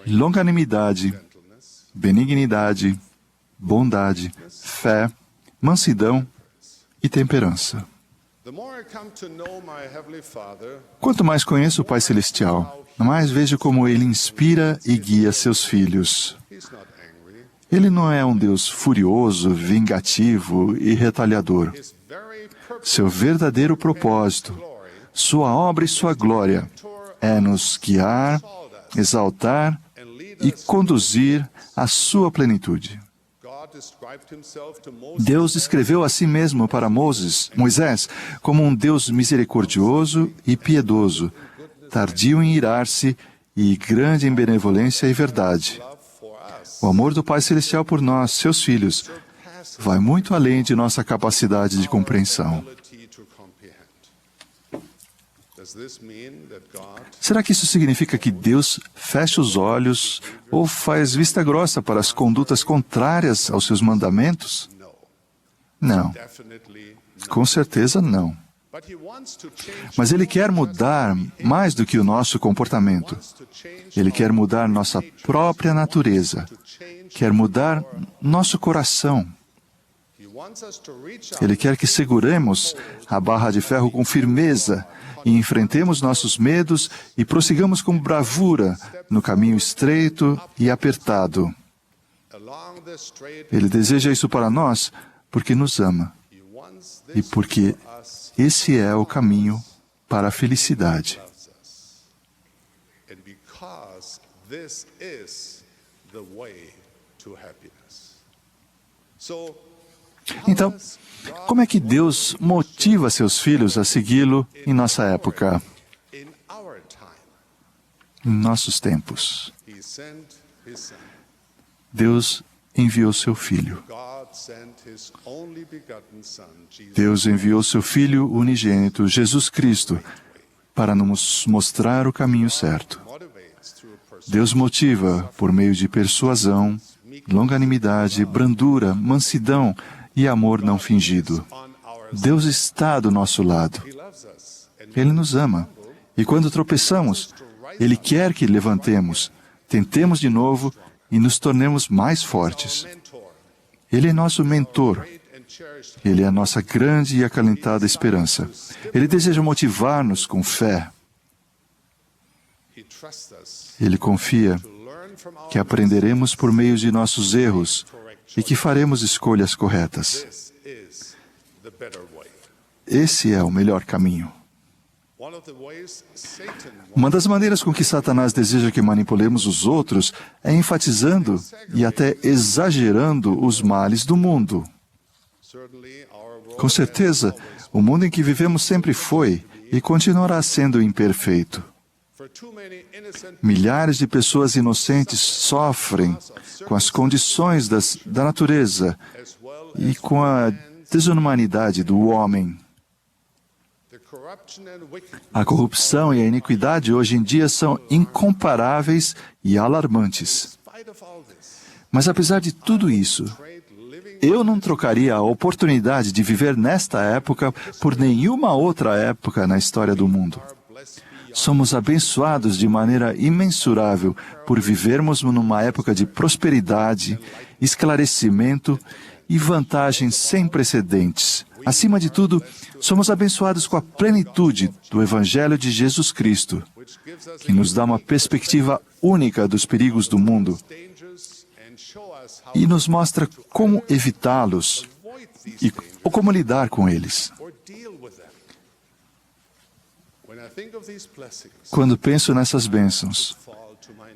longanimidade, benignidade, bondade, fé, mansidão e temperança. Quanto mais conheço o Pai Celestial, mais vejo como Ele inspira e guia seus filhos. Ele não é um Deus furioso, vingativo e retaliador. Seu verdadeiro propósito, sua obra e sua glória é nos guiar, exaltar e conduzir à sua plenitude. Deus descreveu a si mesmo para Moisés, como um Deus misericordioso e piedoso, tardio em irar-se e grande em benevolência e verdade. O amor do Pai Celestial por nós, seus filhos, vai muito além de nossa capacidade de compreensão. Será que isso significa que Deus fecha os olhos ou faz vista grossa para as condutas contrárias aos seus mandamentos? Não. Com certeza não. Mas Ele quer mudar mais do que o nosso comportamento. Ele quer mudar nossa própria natureza. Quer mudar nosso coração. Ele quer que seguremos a barra de ferro com firmeza e enfrentemos nossos medos e prossigamos com bravura no caminho estreito e apertado. Ele deseja isso para nós porque nos ama e porque esse é o caminho para a felicidade. Então, como é que Deus motiva seus filhos a segui-lo em nossa época, em nossos tempos? Deus enviou seu Filho. Deus enviou seu Filho unigênito, Jesus Cristo, para nos mostrar o caminho certo. Deus motiva por meio de persuasão, longanimidade, brandura, mansidão e amor não fingido. Deus está do nosso lado. Ele nos ama. E quando tropeçamos, Ele quer que levantemos, tentemos de novo e nos tornemos mais fortes. Ele é nosso mentor. Ele é a nossa grande e acalentada esperança. Ele deseja motivar-nos com fé. Ele confia que aprenderemos por meio de nossos erros e que faremos escolhas corretas. Esse é o melhor caminho. Uma das maneiras com que Satanás deseja que manipulemos os outros é enfatizando e até exagerando os males do mundo. Com certeza, o mundo em que vivemos sempre foi e continuará sendo imperfeito. Milhares de pessoas inocentes sofrem com as condições da natureza e com a desumanidade do homem. A corrupção e a iniquidade hoje em dia são incomparáveis e alarmantes. Mas apesar de tudo isso, eu não trocaria a oportunidade de viver nesta época por nenhuma outra época na história do mundo. Somos abençoados de maneira imensurável por vivermos numa época de prosperidade, esclarecimento e vantagens sem precedentes. Acima de tudo, somos abençoados com a plenitude do Evangelho de Jesus Cristo, que nos dá uma perspectiva única dos perigos do mundo e nos mostra como evitá-los ou como lidar com eles. Quando penso nessas bênçãos,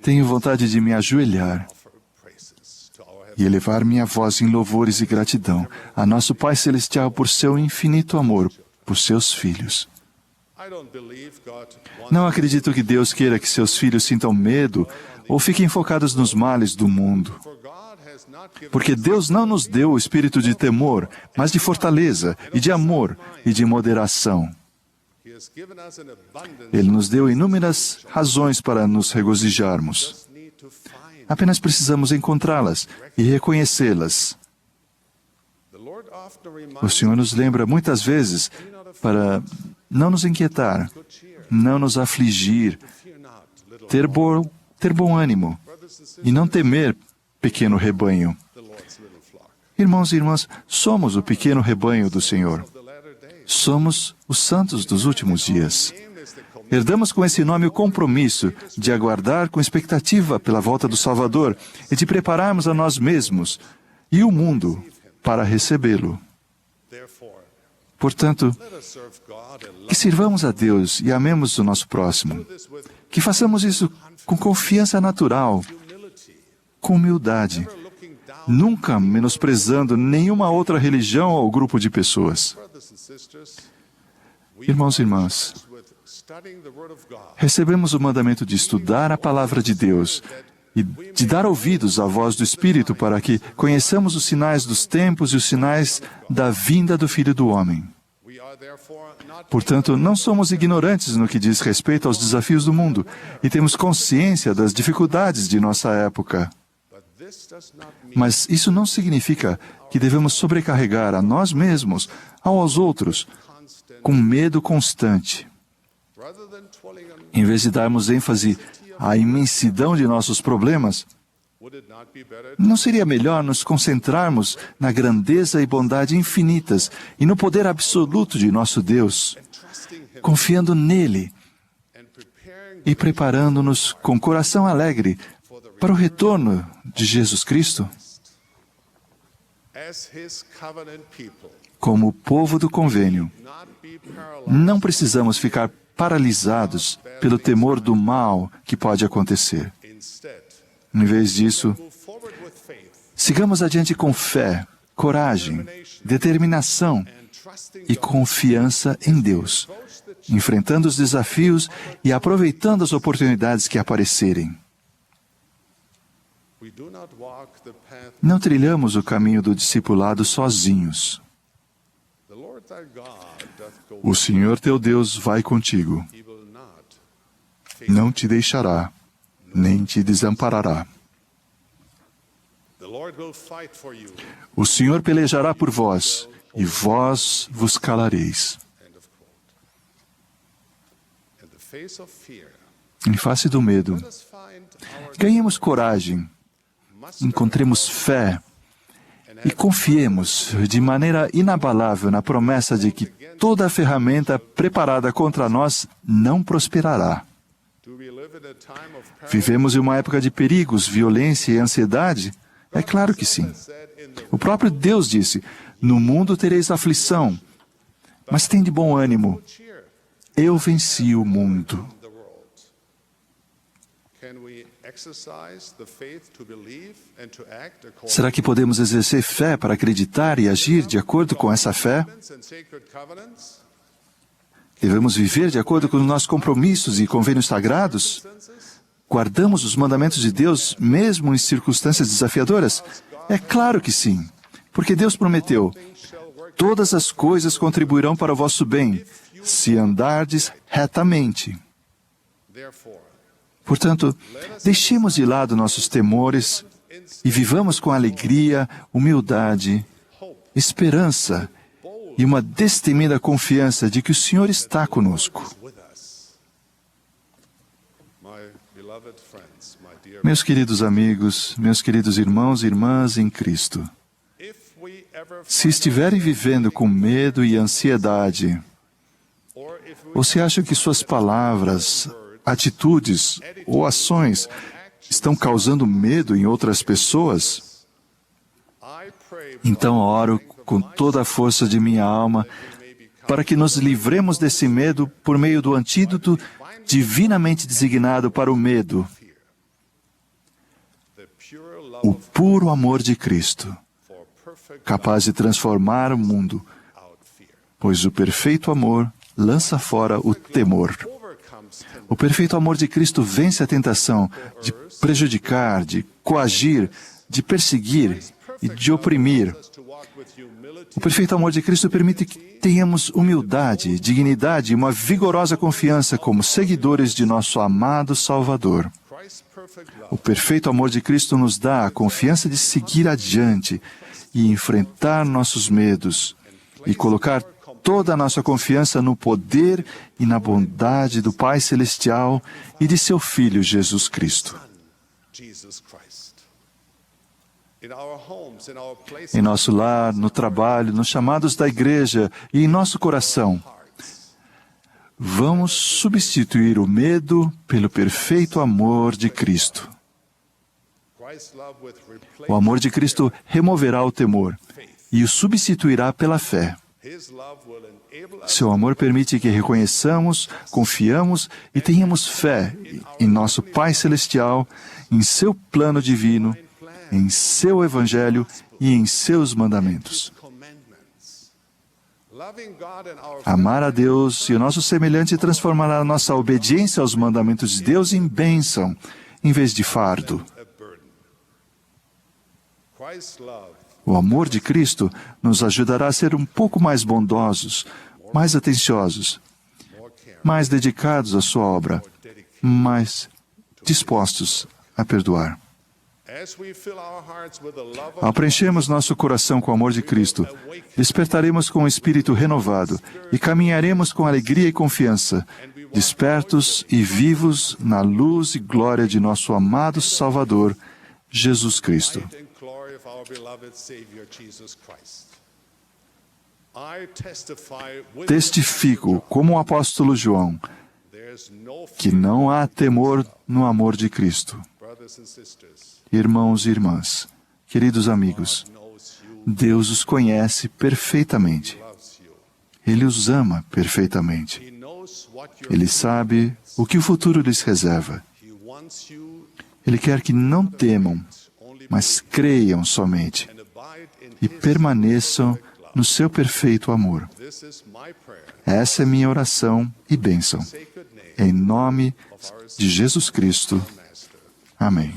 tenho vontade de me ajoelhar e elevar minha voz em louvores e gratidão a nosso Pai Celestial por seu infinito amor por seus filhos. Não acredito que Deus queira que seus filhos sintam medo ou fiquem focados nos males do mundo. Porque Deus não nos deu o espírito de temor, mas de fortaleza e de amor e de moderação. Ele nos deu inúmeras razões para nos regozijarmos. Apenas precisamos encontrá-las e reconhecê-las. O Senhor nos lembra muitas vezes para não nos inquietar, não nos afligir, ter bom ânimo e não temer, pequeno rebanho. Irmãos e irmãs, somos o pequeno rebanho do Senhor. Somos os santos dos últimos dias. Herdamos com esse nome o compromisso de aguardar com expectativa pela volta do Salvador e de prepararmos a nós mesmos e o mundo para recebê-lo. Portanto, que sirvamos a Deus e amemos o nosso próximo. Que façamos isso com confiança natural, com humildade, nunca menosprezando nenhuma outra religião ou grupo de pessoas. Irmãos e irmãs, recebemos o mandamento de estudar a palavra de Deus e de dar ouvidos à voz do Espírito para que conheçamos os sinais dos tempos e os sinais da vinda do Filho do Homem. Portanto, não somos ignorantes no que diz respeito aos desafios do mundo e temos consciência das dificuldades de nossa época. Mas isso não significa que devemos sobrecarregar a nós mesmos, aos outros, com medo constante. Em vez de darmos ênfase à imensidão de nossos problemas, não seria melhor nos concentrarmos na grandeza e bondade infinitas e no poder absoluto de nosso Deus, confiando nele e preparando-nos com coração alegre para o retorno de Jesus Cristo? Como povo do convênio, não precisamos ficar paralisados pelo temor do mal que pode acontecer. Em vez disso, sigamos adiante com fé, coragem, determinação e confiança em Deus, enfrentando os desafios e aproveitando as oportunidades que aparecerem. Não trilhamos o caminho do discipulado sozinhos. O Senhor teu Deus vai contigo. Não te deixará, nem te desamparará. O Senhor pelejará por vós, e vós vos calareis. Em face do medo, ganhemos coragem, encontremos fé e confiemos de maneira inabalável na promessa de que toda a ferramenta preparada contra nós não prosperará. Vivemos em uma época de perigos, violência e ansiedade? É claro que sim. O próprio Deus disse: no mundo tereis aflição, mas tende bom ânimo. Eu venci o mundo. Será que podemos exercer fé para acreditar e agir de acordo com essa fé? Devemos viver de acordo com os nossos compromissos e convênios sagrados? Guardamos os mandamentos de Deus mesmo em circunstâncias desafiadoras? É claro que sim, porque Deus prometeu: todas as coisas contribuirão para o vosso bem, se andardes retamente. Portanto, deixemos de lado nossos temores e vivamos com alegria, humildade, esperança e uma destemida confiança de que o Senhor está conosco. Meus queridos amigos, meus queridos irmãos e irmãs em Cristo, se estiverem vivendo com medo e ansiedade, ou se acham que suas palavras, atitudes ou ações estão causando medo em outras pessoas, então oro com toda a força de minha alma para que nos livremos desse medo por meio do antídoto divinamente designado para o medo: o puro amor de Cristo, capaz de transformar o mundo, pois o perfeito amor lança fora o temor. O perfeito amor de Cristo vence a tentação de prejudicar, de coagir, de perseguir e de oprimir. O perfeito amor de Cristo permite que tenhamos humildade, dignidade e uma vigorosa confiança como seguidores de nosso amado Salvador. O perfeito amor de Cristo nos dá a confiança de seguir adiante e enfrentar nossos medos e colocar toda a nossa confiança no poder e na bondade do Pai Celestial e de seu Filho Jesus Cristo. Em nosso lar, no trabalho, nos chamados da igreja e em nosso coração, vamos substituir o medo pelo perfeito amor de Cristo. O amor de Cristo removerá o temor e o substituirá pela fé. Seu amor permite que reconheçamos, confiamos e tenhamos fé em nosso Pai Celestial, em seu plano divino, em seu Evangelho e em seus mandamentos. Amar a Deus e o nosso semelhante transformará a nossa obediência aos mandamentos de Deus em bênção, em vez de fardo. O amor de Cristo nos ajudará a ser um pouco mais bondosos, mais atenciosos, mais dedicados à sua obra, mais dispostos a perdoar. Ao preenchermos nosso coração com o amor de Cristo, despertaremos com o espírito renovado e caminharemos com alegria e confiança, despertos e vivos na luz e glória de nosso amado Salvador, Jesus Cristo. Testifico, como o apóstolo João, que não há temor no amor de Cristo. Irmãos e irmãs, queridos amigos, Deus os conhece perfeitamente. Ele os ama perfeitamente. Ele sabe o que o futuro lhes reserva. Ele quer que não temam, mas creiam somente e permaneçam no seu perfeito amor. Essa é minha oração e bênção. Em nome de Jesus Cristo. Amém.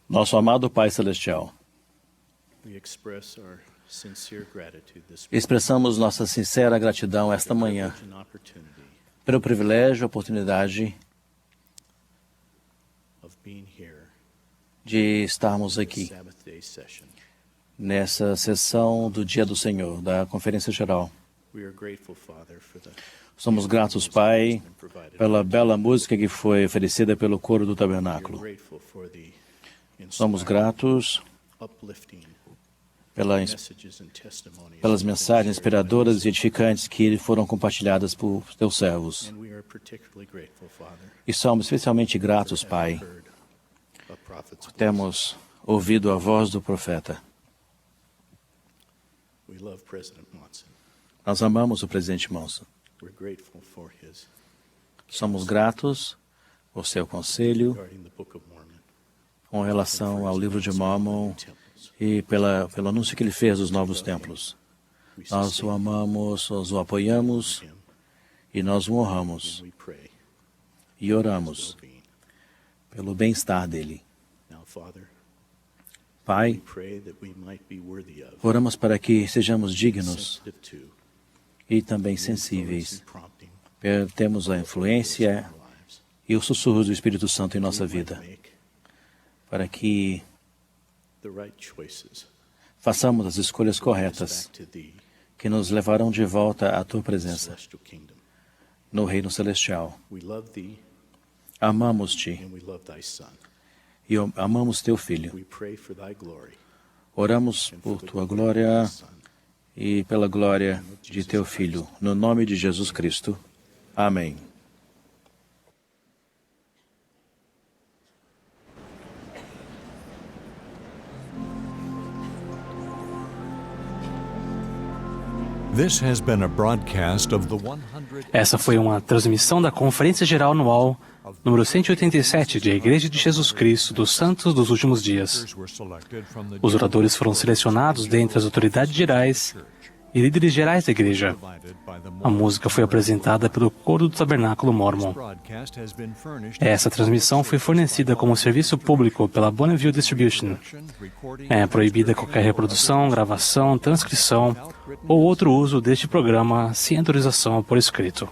Nosso amado Pai Celestial, expressamos nossa sincera gratidão esta manhã pelo privilégio e oportunidade de estarmos aqui nessa sessão do Dia do Senhor, da Conferência Geral. Somos gratos, Pai, pela bela música que foi oferecida pelo coro do tabernáculo. Somos gratos pelas mensagens inspiradoras e edificantes que foram compartilhadas por teus servos. E somos especialmente gratos, Pai, por termos ouvido a voz do profeta. Nós amamos o presidente Monson. Somos gratos por seu conselho com relação ao livro de Mormon e pelo anúncio que ele fez dos novos templos. Nós o amamos, nós o apoiamos e nós o honramos e oramos pelo bem-estar dele. Pai, oramos para que sejamos dignos e também sensíveis. Temos a influência e os sussurros do Espírito Santo em nossa vida, para que façamos as escolhas corretas que nos levarão de volta à Tua presença no Reino Celestial. Amamos-Te e amamos Teu Filho. Oramos por Tua glória e pela glória de Teu Filho, no nome de Jesus Cristo. Amém. Essa foi uma transmissão da Conferência Geral Anual número 187 de A Igreja de Jesus Cristo dos Santos dos Últimos Dias. Os oradores foram selecionados dentre as autoridades gerais e líderes gerais da igreja. A música foi apresentada pelo coro do Tabernáculo Mormon. Essa transmissão foi fornecida como serviço público pela Bonneville Distribution. É proibida qualquer reprodução, gravação, transcrição ou outro uso deste programa sem autorização por escrito.